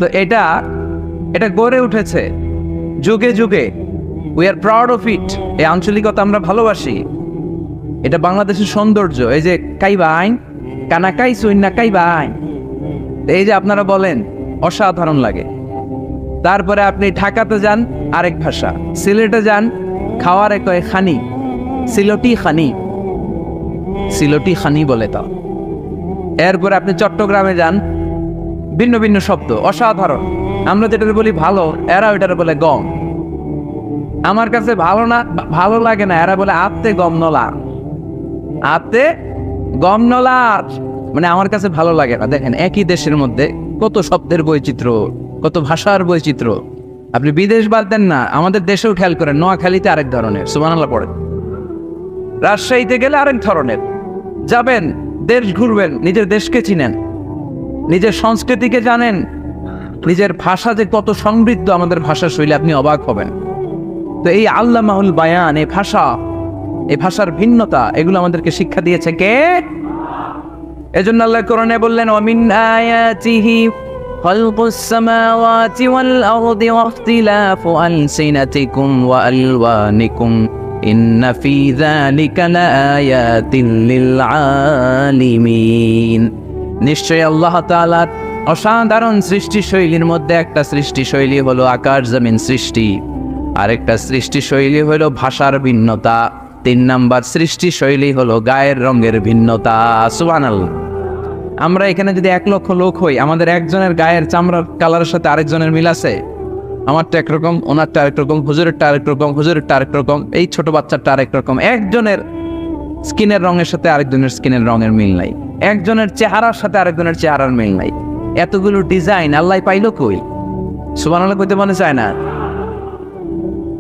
তো এটা গড়ে উঠেছে যুগে যুগে। We are proud of it. এই আঞ্চলিকতা আমরা ভালোবাসি, এটা বাংলাদেশের সৌন্দর্য। এই যে কাইবাইন, কানা কাইছইন না কাইবাইন, এই যে আপনারা বলেন, অসাধারণ লাগে। তারপরে আপনি ঢাকাতে যান, আরেক ভাষা। সিলেটে যান, খাওয়ার এক খানি, সিলটি খানি, সিলটি খানি বলে তা। এরপরে আপনি চট্টগ্রামে যান, ভিন্ন ভিন্ন শব্দ, অসাধারণ। আমরা যেটা বলি ভালো, এরা ওইটারে বলে গম। আমার কাছে ভালো লাগে না, এরা বলে আত্তে গম নলা, আত্তে গম নলা। মানে আমার কাছে ভালো লাগে না। দেখেন, একই দেশের মধ্যে কত শব্দের বৈচিত্র্য, কত ভাষার বৈচিত্র্য। আপনি বিদেশ বাদ দেন না, আমাদের দেশেও খেয়াল করেন, নোয়াখালীতে আরেক ধরনের, সুবহানাল্লাহ পড়েন। রাজশাহীতে গেলে আরেক ধরনের। যাবেন, দেশ ঘুরবেন, নিজের দেশকে চিনেন, নিজের সংস্কৃতিকে জানেন, নিজের ভাষা যে কত সমৃদ্ধ, আমাদের ভাষা শৈলী, আপনি অবাক হবেন। তো এই আল্লামাহুল বায়ান, এই ভাষার ভিন্নতা, এগুলো আমাদেরকে শিক্ষা দিয়েছে কে? এজন্য আল্লাহ কোরআনে বললেন, ওয়ামিন আয়াতিহি খালকুস সামাওয়াতি ওয়াল আরদি ওয়াখতিলাফু আলসিনাতিকুম ওয়া আলওয়ানিকুম ইন্না ফি যালিকা লাআয়াতিন লিল আলিমিন। নিশ্চয় আল্লাহ তাআলার অসাধারণ সৃষ্টি শৈলীর মধ্যে একটা সৃষ্টি শৈলী হলো আকাশ জমিন সৃষ্টি, আরেকটা সৃষ্টি শৈলী হলো ভাষার ভিন্নতা, 3 নাম্বার সৃষ্টি শৈলী হলো গায়ের রঙের ভিন্নতা। সুবহানাল্লাহ। আমরা এখানে যদি 1 লক্ষ লোক হই, আমাদের একজনের গায়ের চামড়ার কালারের সাথে আরেকজনের মিল আছে? আমারটা একরকম, ওনারটা আরেক রকম, হুজুরেরটা আরেক রকম, হুজুরেরটা আরেক রকম, এই ছোট বাচ্চাটা আরেক রকম। একজনের স্কিনের রঙের সাথে আরেকজনের স্কিনের রঙের মিল নাই, একজনের চেহারার সাথে আরেকজনের চেহারার মিল নাই। এতগুলো ডিজাইন আল্লাহ পাইলো কই? সুবহানাল্লাহ কইতে মনে চায় না?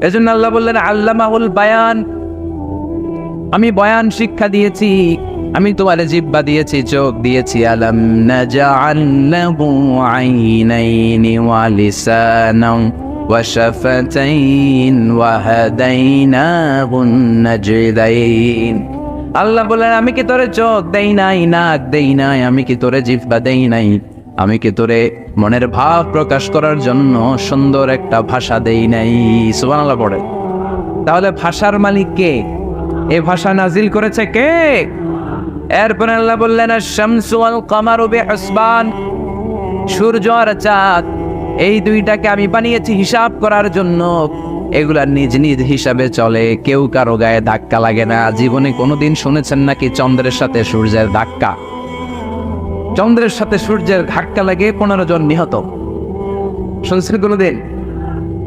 এজন্য আল্লাহ বললেন আল্লামাহুল বায়ান, আমি বয়ান শিক্ষা দিয়েছি, আমি তোমারে জিহ্বা দিয়েছি, চোখ দিয়েছি। আলাম নাজআল লাহু আইনাইনি ওয়া লিসানান ওয়া শাফাতাইন ওয়া হাদাইনাহুন নাজদাইন। আল্লাহ বলেন, আমি কি তোরে চোখ দেই নাই, নাক দেই নাই, আমি কি তোরে জিহ্বা দেই নাই, আমি কি তোরে মনের ভাব প্রকাশ করার জন্য সুন্দর একটা ভাষা দেই নাই? সুবহানাল্লাহ পড়ে। তাহলে ভাষার মালিক কে? এই ভাষা নাজিল করেছে কে? এরপর আল্লাহ বললেন, আশ-শামসু ওয়াল কামারু বিহিসবান, সূর্য আর চাঁদ, এই দুইটাকে আমি বানিয়েছি হিসাব করার জন্য। এগুলা নিজ নিজ হিসাবে চলে, কেউ কারো গায়ে ধাক্কা লাগে না। জীবনে কোনোদিন শুনেছেন নাকি চন্দ্রের সাথে সূর্যের ধাক্কা? চন্দ্রের সাথে সূর্যের ধাক্কা লাগে 15 জন নিহত, শুনছেন কোনোদিন?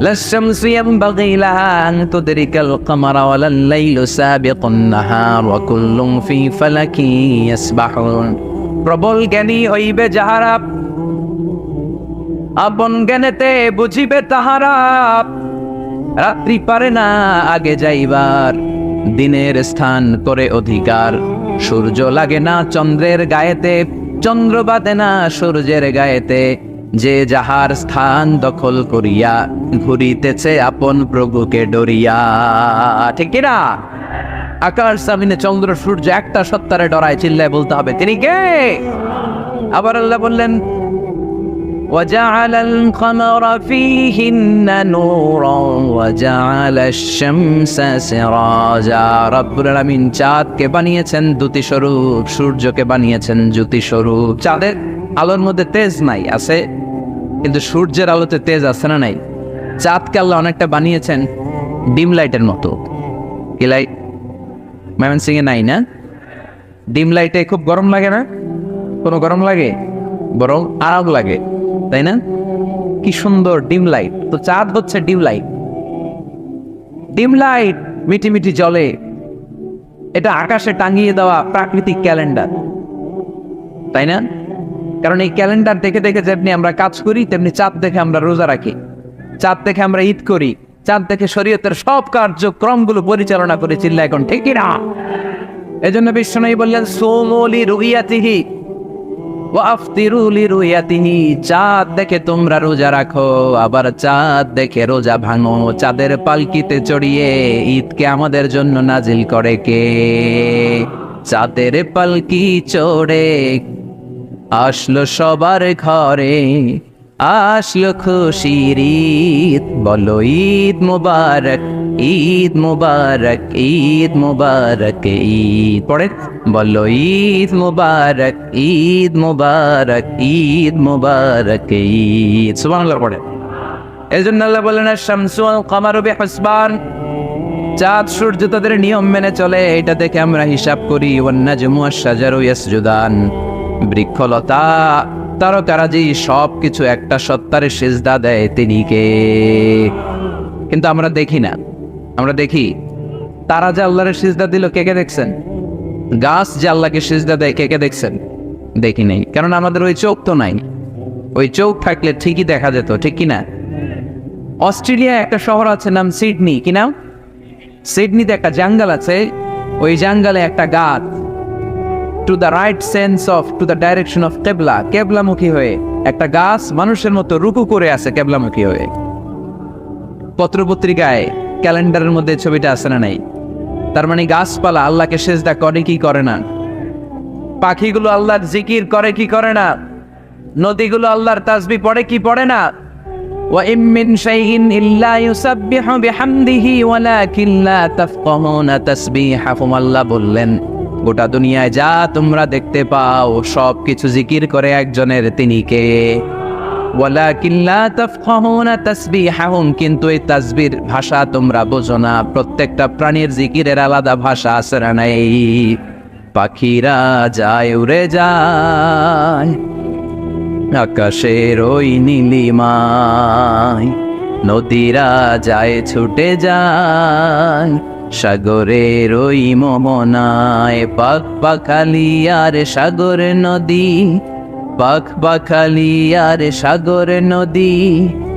লাশ-শামসু ইয়ানবাগি লাহা আন তুদরিকাল কামারা ওয়ালাল লাইলু সাবিকুন নাহার ওয়া কুল্লুন ফি ফালাকি ইয়াসবাহুন। প্রবল জ্ঞানী হইবে যাহারা, আপন জ্ঞানেতে বুঝিবে তাহারা। রাত্রি পারে না আগে যাইবার, দিনের স্থান করে অধিকার। সূর্য লাগে না চন্দ্রের গায়েতে, চন্দ্র বাদে না সূর্যের গায়েতে। যে যাহার স্থান দখল করিয়া ঘুরিতেছে আপন প্রভুকে ডরিয়া। ঠিক কিনা? আকাশ জমিনে চন্দ্র সূর্য একটা সত্তারে ডরায়, চিল্লায় বলতে হবে তিনি কে? আবার আল্লাহ বললেন, وَجَعَلَ الْقَمَرَ فِيهِنَّ نُورًا وَجَعَلَ الشَّمْسَ سِرَاجًا। রব্বুল আলামিন চাঁদকে বানিয়েছেন দ্যুতি স্বরূপ, সূর্যকে বানিয়েছেন জ্যোতি স্বরূপ। চাঁদের আলোর মধ্যে তেজ নাই, আছে, কিন্তু সূর্যের আলোতে তেজ আছে না নাই? চাঁদকে আল্লাহ অনেকটা বানিয়েছেন ডিম লাইটের মতো। কি লাইট ময়মনসিংহে নাই না? ডিম লাইটে খুব গরম লাগে না? কোনো গরম লাগে? বরং আরাম লাগে, তাই না? কি সুন্দর ডিম লাইট। তো চাঁদ হচ্ছে ডিম লাইট। ডিম লাইট মিটি মিটি জ্বলে, এটা আকাশে টাঙিয়ে দেওয়া প্রাকৃতিক ক্যালেন্ডার, তাই না? কারণ এই ক্যালেন্ডার দেখে দেখে যেমনি আমরা কাজ করি, তেমনি চাঁদ দেখে আমরা রোজা রাখি, চাঁদ দেখে আমরা ঈদ করি, চাঁদ দেখে শরীয়তের সব কার্যক্রমগুলো পরিচালনা করে। চিল্লা এখন ঠিক কিনা? এজন্য বিশ্বনবী বললেন, সুমু লিরুইয়াতিহি ওয়া আফতিরু লিরুইয়াতিহি। চাঁদ দেখে তোমরা রোজা রাখো, আবার চাঁদ দেখে রোজা ভাঙো। চাঁদের পালকিতে চড়িয়ে ঈদকে আমাদের জন্য নাজিল করে কে? চাঁদের পালকি চড়ে আসলো সবার ঘরে, আসলো খুশির ঈদ, বলো ঈদ মুবারক, ঈদ মুবারক, ঈদ মুবারক, ঈদ পড়ে বলো ঈদ মুবারক, ঈদ মুবারক, ঈদ মুবারক, ঈদ। সুবহানাল্লাহ পড়ে। এজন্য আল্লাহ বলেন, আশ-শামসু ওয়াল কামারু বিহিসবান, চাঁদ সূর্য তাদের নিয়ম মেনে চলে, এটা দেখে আমরা হিসাব করি। ওয়ান নাজমু ওয়াশ-শাজারু ইয়াসজুদান, বৃক্ষলতা তারকারাজি সব কিছু একটা সত্তারে সিজদা দেয়, তিনি কে? কিন্তু আমরা দেখি না। আমরা দেখি তারা যে আল্লাহরে সিজদা দিল, কে কে দেখছেন? গাছ যে আল্লাহকে সিজদা দেয়, কে কে দেখছেন? দেখি নাই, কারণ আমাদের ওই চোখ তো নাই। ওই চোখ থাকলে ঠিকই দেখা যেত, ঠিক কিনা? অস্ট্রেলিয়ায় একটা শহর আছে নাম সিডনি, কি নাম? সিডনিতে একটা জঙ্গল আছে, ওই জঙ্গলে একটা গাছ to the right sense of to the direction of কেবলা, কেবলামুখী হয়ে একটা গাছ মানুষের মতো রুকু করে আছে কেবলামুখী হয়ে। পত্রপত্রিকায় ক্যালেন্ডারের মধ্যে ছবিটা আছে না নাই? তার মানে গাছপালা আল্লাহকে সেজদা করে কি করে না? পাখিগুলো আল্লাহর জিকির করে কি করে না? নদীগুলো আল্লাহর তাসবিহ পড়ে কি পড়ে না? ওয়া ইম মিন শাইইন ইল্লা ইউসাব্বিহু বিহামদিহি ওয়ালাকিন লা তাফকাহুনা তাসবিহাহুম। আল্লাহ বললেন, গোটা দুনিয়ায় যা তোমরা দেখতে পাও সব কিছু জিকির করে একজনের, তিনি কে? ওয়ালাকিন লা তাফকাহুনা তাসবিহাহুম, কিন্তু এই তাসবির ভাষা তোমরা বোঝো না। প্রত্যেকটা প্রাণীর জিকিরের আলাদা ভাষা আছে না নাই? পাখিরা যায় উড়ে যায় আকাশের ওই নীলিমায়, নদীরা যায় ছুটে যায় সাগরের ওই মোহনায়। পাখ পাখালি আর সাগর নদী, পাখ পাখালি আর সাগর নদী,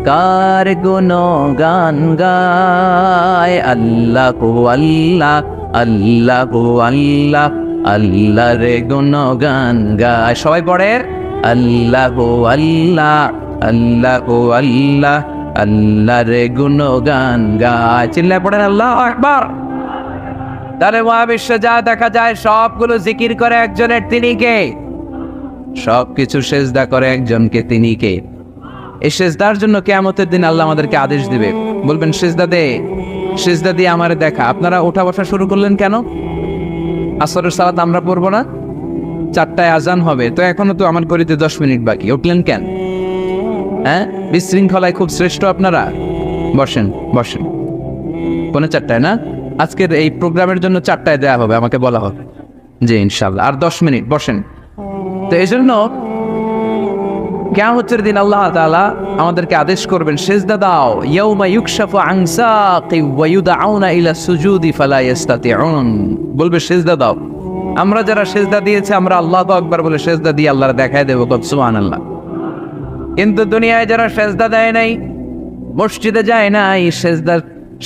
কার গুণগান গায়। আল্লাহু আল্লাহ, আল্লাহু আল্লাহ, আল্লাহর গুণগান গায়। সবাই পড়ে আল্লাহু আল্লাহ, আল্লাহু আল্লাহ, আল্লাহর গুণগান গায়। চিল্লায় পড়েন আল্লাহু আকবার। তাহলে মহাবিশ্বে যা দেখা যায় সবগুলো জিকির করে একজনের, তিনি কে? সবকিছু সেজদা করে একজনকে, তিনি কে? এই সেজদার জন্য কিয়ামতের দিন আল্লাহ আমাদেরকে আদেশ দিবে, বলবেন সেজদা দে, সেজদা দিয়ে আমারে দেখা। আপনারা ওঠা বসা শুরু করলেন কেন? আসরের সালাত আমরা পড়বো না? 4টায় আজান হবে, তো এখনো তো আমার ঘড়িতে 10 মিনিট বাকি, উঠলেন কেন? হ্যাঁ, বিশৃঙ্খলায় খুব শ্রেষ্ঠ আপনারা। বসেন বসেন, 4:45 না? আজকের এই প্রোগ্রামের জন্য 4টায় দেয়া হবে, আমাকে বলা হবে। জি ইনশাআল্লাহ, আর 10 মিনিট বসেন। তো এই জন্য কিয়ামতের দিন আল্লাহ তাআলা আমাদেরকে আদেশ করবেন সেজদা দাও। ইয়াউমা ইউকশাফু আন সাকি ওয়া ইউদআউনা ইলা সুজুদি ফালা ইস্তাতিউন, বলবে সেজদা দাও। আমরা যারা সেজদা দিয়েছি আমরা আল্লাহু আকবার বলে সেজদা দিয়ে আল্লাহর দেখায় দেব, সুবহানাল্লাহ। কিন্তু দুনিয়ায় যারা সেজদা দেয় নাই, মসজিদে যায় নাই,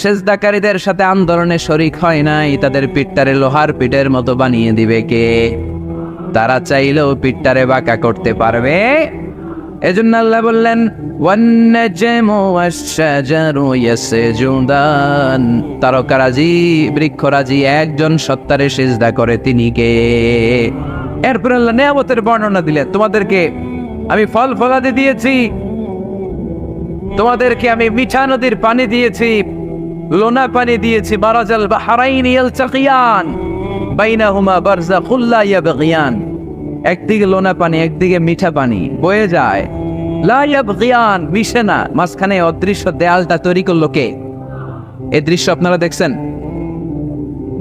সেজদাকারীদের সাথে আন্দোলনে শরীক হয় নাই, তাদের পিঠটারে লোহার পিঠের মতো বানিয়ে দিবে কে? তারা চাইলেও পিঠটারে বাঁকা করতে পারবে? এজন্য আল্লাহ বললেন ওয়ান-নাজমু ওয়াশ-শাজারু ইয়াসজুদান, তারকারাজি বৃক্ষরাজি একজন সত্তারে সিজদা করে, তিনি কে? এরপর আল্লাহ নিয়ামতের বর্ণনা দিলেন, তোমাদেরকে আমি ফল ফলাদি দিয়েছি, তোমাদেরকে আমি মিঠা নদীর পানি দিয়েছি, লোনা পানি দিয়েছি। মারাজাল বাহরাইন ইয়ালতাকিয়ান বাইনাহুমা বারযাখুল লা ইয়াবগিয়ান, একদিকে লোনা পানি একদিকে মিঠা পানি বয়ে যায়, লা ইয়াবগিয়ান, মিশে না, মাঝখানে অদৃশ্য দেয়ালটা তৈরি করলো কে? এই দৃশ্য আপনারা দেখছেন?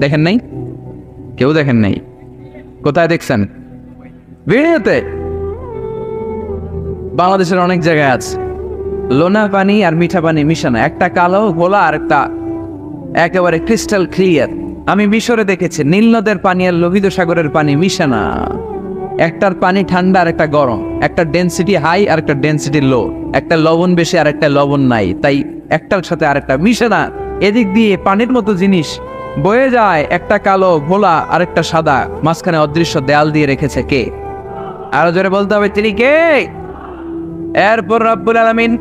দেখেন নাই? কেউ দেখেন নাই? কোথায় দেখছেন? ভিডিওতে। বাংলাদেশের অনেক জায়গায় আছে লোনা পানি আর মিঠা পানি মিশানো, একটা কালো গোলা আর একটা একেবারে ক্রিস্টাল ক্লিয়ার। আমি মিশরে দেখেছি নীল নদের পানি আর লোহিত সাগরের পানি মিশানা, একটার পানি ঠান্ডা আর একটা গরম, একটা ডেনসিটি হাই আর একটা ডেনসিটি লো, একটা লবণ বেশি আর একটা লবণ নাই, তাই একটার সাথে আর একটা মিশে না। এদিক দিয়ে পানির মতো জিনিস বয়ে যায়, একটা কালো ঘোলা আর একটা সাদা, মাঝখানে অদৃশ্য দেয়াল দিয়ে রেখেছে কে? আরো জোরে বলতে হবে, তিনি কে? এরপর রব্বুল আলামিন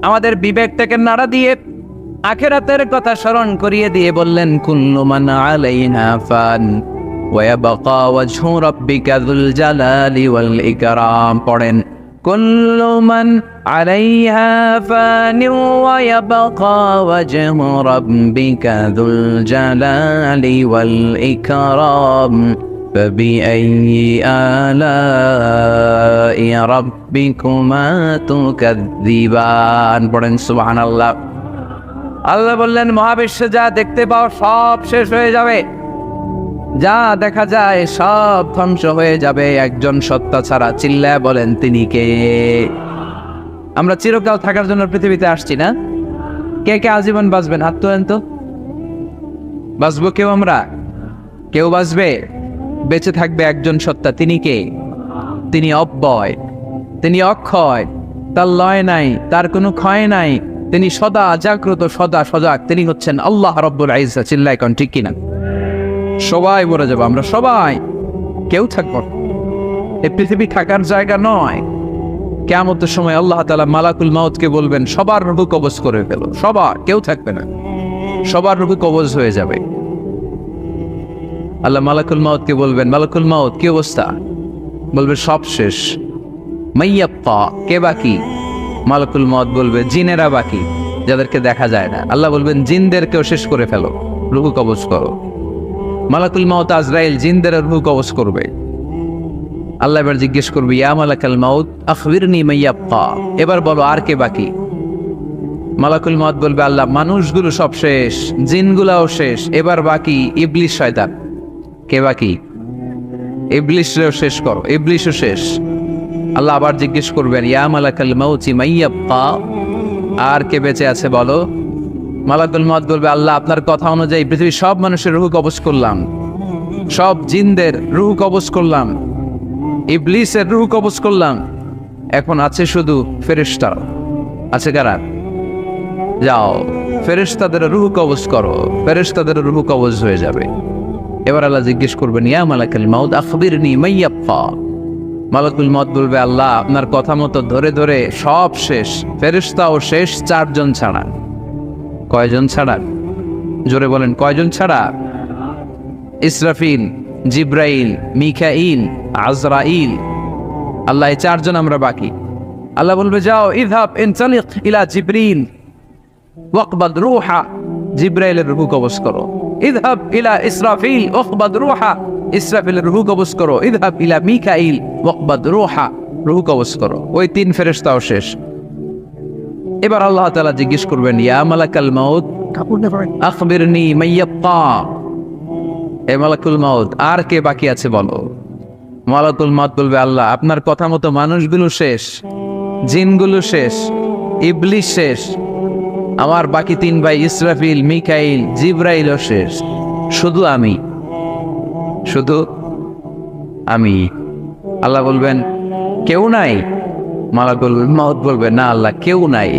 আমাদের বিবেকটাকে নাড়া দিয়ে আখিরাতের কথা স্মরণ করিয়ে দিয়ে বললেন কুল্লু মান আলাইহা ফান ওয়া ইয়াবকা ওয়াজহু রাব্বিকা যুল জালালি ওয়াল ইকরাম। পড়েন কুল্লু মান আলাইহা ফান ওয়া ইয়াবকা ওয়াজহু রাব্বিকা যুল জালালি ওয়াল ইকরাম فبأي آلاء ربكما تكذبان। পড়েন সুবহানাল্লাহ। আল্লাহ বললেন মহাবিশ্বে যা দেখতে পাও সব শেষ হয়ে যাবে, যা দেখা যায় সব ধ্বংস হয়ে যাবে একজন সত্তা ছাড়া। চিল্লায় বলেন তিনি কে? আমরা চিরকাল থাকার জন্য পৃথিবীতে আসছি না? কে কে আজীবন বাঁচবেন? হাত তোলেন তো। বাঁচবো কেউ? আমরা কেউ বাঁচবে? বেঁচে থাকবে একজন সত্তা, তিনি কে? তিনি অব্যয়, তিনি অক্ষয়, তার লয় নাই, তার কোনো ক্ষয় নাই, তিনি সদা জাগ্রত, সদা সজাগ, তিনি হচ্ছেন আল্লাহ রাব্বুল ইজ্জত। চিল্লায় কোন ঠিক কিনা? সবাই মরে যাবো আমরা, সবাই, কেউ থাকবো না। এই পৃথিবী থাকার জায়গা নয়। কিয়ামতের সময় আল্লাহ তাআলা মালাকুল মাউতকে বলবেন সবার রূহ কবজ করে ফেলো, সবার, কেউ থাকবে না, সবার রূহ কবজ হয়ে যাবে। আল্লাহ মালাকুল মাউতকে বলবেন, মালাকুল মাউত কি অবস্থা? বলবে সব শেষ। মাইয়াপ্পা, কে বাকি? মালাকুল মাউত বলবে জিনেরা বাকি, যাদেরকে দেখা যায় না। আল্লাহ বলবেন জিনদেরকেও শেষ করে ফেলো, রূহ কবজ করো। মালাকুল মাউত আজরাইল জিনদের রূহ কবজ করবে। আল্লাহ এবার জিজ্ঞেস করবে ইয়া মালাকাল মাউত আখবিরনি মাইয়াপ্পা, এবার বলো আর কে বাকি? মালাকুল মাউত বলবে আল্লাহ মানুষগুলো সব শেষ, জিনগুলাও শেষ, এবার বাকি ইবলিস শয়তান। কে বাকি? ইবলিসও শেষ করো, ইবলিসও শেষ। আল্লাহ আবার জিজ্ঞেস করবেন ইয়া মালাকাল মাউতি মাইয়াপ্পা, আর কে বেঁচে আছে বলো? মালাকুল মাউত বলবে আল্লাহ আপনার কথা অনুযায়ী পৃথিবীর সব মানুষের রূহ কবজ করলাম, সব জিনদের রূহ কবজ করলাম, ইবলিসের রূহ কবজ করলাম, এখন আছে শুধু ফেরেশতারা। আছে কারা? যাও ফেরেশতাদের রূহ কবজ করো, ফেরেশতাদের রূহ কবজ হয়ে যাবে। এবার আল্লাহ জিজ্ঞেস করবেন ইয়া মালাকাল মাউত আখবিরনি মাইয়াপ্পা। মালাকুল মাউত বলবে আল্লাহ আপনার কথা মতো ধরে ধরে সব শেষ, ফেরেশতাও শেষ, 4 জন ছাড়া। কয়জন ছাড়া? জোরে বলেন কয়জন ছাড়া? ইসরাফিল, জিব্রাইল, মিকাইল, আজরাইল। আল্লাহ এই 4 জন আমরা বাকি। আল্লাহ বলবে যাও ইযহাব ইনতালিক ইলা জিবরিল ওয়াকবাদ রূহা, জিব্রাইলের রূহ কবজ করো। ইযহাব ইলা ইসরাফিল ওয়াকবাদ রূহা, ইসরাফিলের রূহ কবজ করো। ইযহাব ইলা মিকাইল ওয়াকবাদ রূহা, রূহ কবজ করো। ওই 3 ফেরেশতাও শেষ। এবার আল্লাহ তাআলা জিজ্ঞেস করবেন ইয়া মালাকাল মাউত আখবিরনি মাইয়াপ্পা, এ মালাকুল মাউত আর কে বাকি আছে বলো? মালাকুল মাউত বলবে আল্লাহ আপনার কথা মতো মানুষগুলো শেষ, জিনগুলো শেষ, ইবলিস শেষ, আমার বাকি 3 ভাই ইসরাফিল, মিকাইল, জিব্রাইলও শেষ, শুধু আমি, শুধু আমি। আল্লাহ বলবেন কেউ নাই? মালাকুল মাউত বলবে না আল্লাহ কেউ নাই।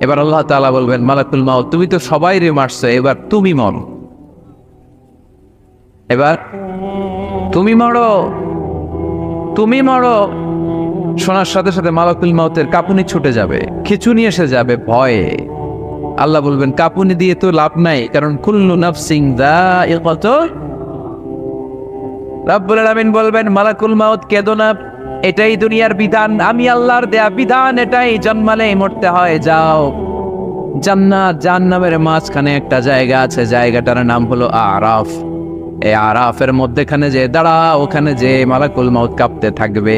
এবার আল্লাহ তাআলা বলবেন মালাকুল মাউত তুমি তো সবাইরে মারছো, এবার তুমি মরো, এবার তুমি মরো, তুমি মরো। শোনার সাথে সাথে মালাকুল মাউতের কাঁপুনি ছুটে যাবে, খিঁচুনি এসে যাবে ভয়ে। আল্লাহ বলবেন কাঁপুনি দিয়ে তো লাভ নাই, কারণ কুল্লু নাফসিন যায়িকাতুল। রাব্বুল আলামিন বলবেন মালাকুল মাউত কেঁদো না, এটাই দুনিয়ার বিধান, আমি আল্লাহর দেয়া বিধান, এটাই, জন্মালেই মরতে হয়। যাও জান্নাত জাহান্নামের মাঝখানে একটা জায়গা আছে, জায়গাটার নাম হলো আরাফ। এই আরাফের মধ্যেখানে যে দাঁড়া, ওখানে যে মালাকুল মাউত কাঁপতে থাকবে।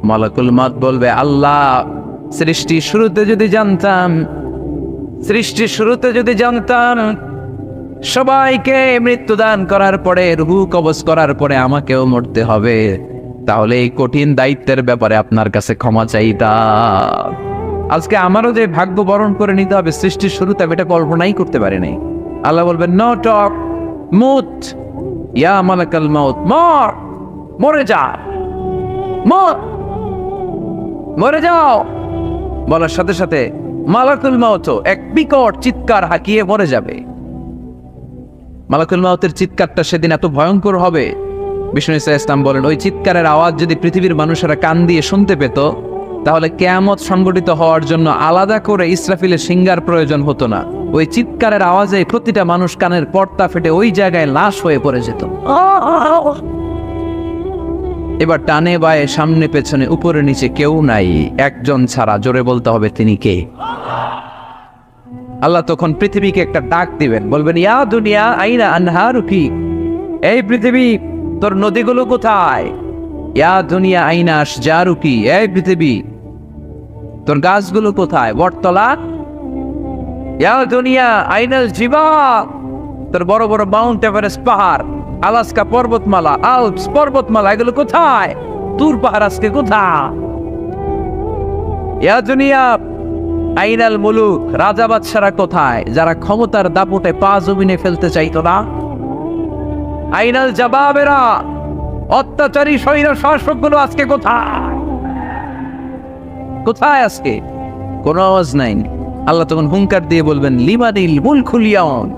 মালাকুল মাউত বলবে আল্লাহ সৃষ্টির শুরুতে যদি জানতাম, সৃষ্টির শুরুতে যদি জানতাম সবাইকে মৃত্যুদান করার পরে, রূহ কবজ করার পরে আমাকেও মরতে হবে, তাহলে এই কঠিন দায়িত্বের ব্যাপারে আপনার কাছে ক্ষমা চাইতাম। আজকে আমারও যে ভাগ্য বরণ করে নিতে হবে সৃষ্টির শুরুতে, আমি এটা কল্পনাই করতে পারি নাই। আল্লাহ বলবেন নো টক, মুত ইয়া মালাকাল মাউত, মর, মরে যা, মর, মরে যাও। বলার সাথে সাথে মালাকুল মাউত এক বিকট চিৎকার হাঁকিয়ে মরে যাবে। মালাকুল মাউতের চিৎকারটা সেদিন এত ভয়ঙ্কর হবে, বিষ্ণু ইসা ইসলাম বলেন ওই চিৎকারের আওয়াজ যদি পৃথিবীর মানুষেরা কান দিয়ে শুনতে পেত, তাহলে কিয়ামত সংগঠিত হওয়ার জন্য আলাদা করে ইসরাফিলের সিঙ্গার প্রয়োজন হতো না। ওই চিৎকারের আওয়াজে প্রতিটা মানুষ কানের পর্দা ফেটে ওই জায়গায় লাশ হয়ে পড়ে যেত। এবার টানে বায়ে সামনে পেছনে উপরে নিচে কেউ নাই, একজন ছাড়া, জোরে বলতে হবে তিনি কে? আল্লাহ তখন পৃথিবীকে একটা ডাক দিবেন, বলবেন ইয়া দুনিয়া আইনা আনহারুকি, এই পৃথিবী তোর নদীগুলো কোথায়? ইয়া দুনিয়া আইনা আশজারুকি, এই পৃথিবী তোর গাছগুলো কোথায়? বটতলা। ইয়া দুনিয়া আইনাল জিবাল, তোর বড় বড় মাউন্ট এভারেস্ট পাহাড়, আলাস্কা পর্বতমালা, আল্পস পর্বতমালা, এগুলো কোথায়? তুর পাহাড় আজকে কোথায়? ইয়া দুনিয়া আইনাল মুলুক, রাজা বাদশারা কোথায়, যারা ক্ষমতার দাপটে পা জমিনে ফেলতে চাইতো না? আইনাল জাবাবেরা, অত্যাচারী স্বৈর শাসকগুলো আজকে কোথায়? কোথায় আজকে? কোনো আওয়াজ নাই, আল্লাহ তখন হুঙ্কার দিয়ে বলবেন লিমানিল মুলকুল ইয়াউম,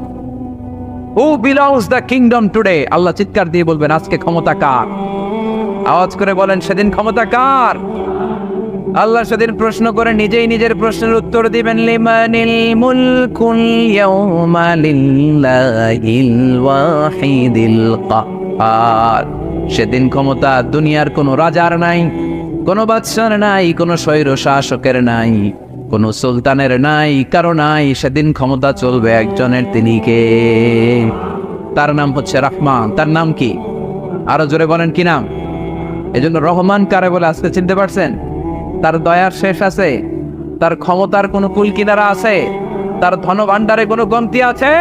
who belongs the kingdom today. আল্লাহ চিৎকার দিয়ে বলবেন আজকে ক্ষমতা কার? আওয়াজ করে বলেন সেদিন ক্ষমতা কার? আল্লাহ সেদিন প্রশ্ন করে নিজেই নিজের প্রশ্নের উত্তর দিবেন, লিমানিল মুলকুল ইয়াউমা লিল্লাহিল ওয়াহিদিল কাহ্হার। সেদিন ক্ষমতা দুনিয়ার কোনো রাজার নাই, কোনো বাদশার নাই, কোনো স্বৈর শাসকের নাই, কোনো সুলতানের নাই, কারো নাই। সেদিন ক্ষমতা চলবে একজনের, তিনি কে? তার নাম হচ্ছে রহমান। তার নাম কি? আরো জোরে বলেন কি নাম? এজন্য রহমান কারে বলে আজকে চিনতে পারছেন? তার দয়ার শেষ আছে? তার ক্ষমতার কোনো কুল কিনারা আছে? তার ধনভাণ্ডারে কোনো কমতি আছে?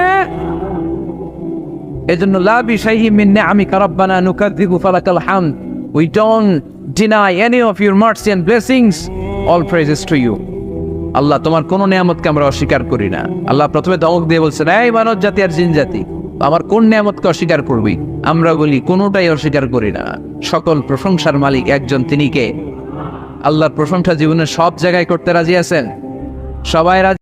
এজন্য লা বিশাইহি মিন নিআমিকা রাব্বানা নুকাযযিবু ফালাকাল হামদ, we don't deny any of your mercy and blessings, all praises to you. আল্লাহ তোমার কোন নিয়ামতকে আমরা অস্বীকার করি না। আল্লাহ প্রথমে ধমক দিয়ে বলছেন, এই মানব জাতি আর জিন জাতি, আমার কোন নিয়ামতকে অস্বীকার করবি? আমরা বলি কোনোটাই অস্বীকার করি না। সকল প্রশংসার মালিক একজন, তিনি কে? আল্লাহর প্রশংসা জীবনের সব জায়গায় করতে রাজি আছেন? সবাই রাজি?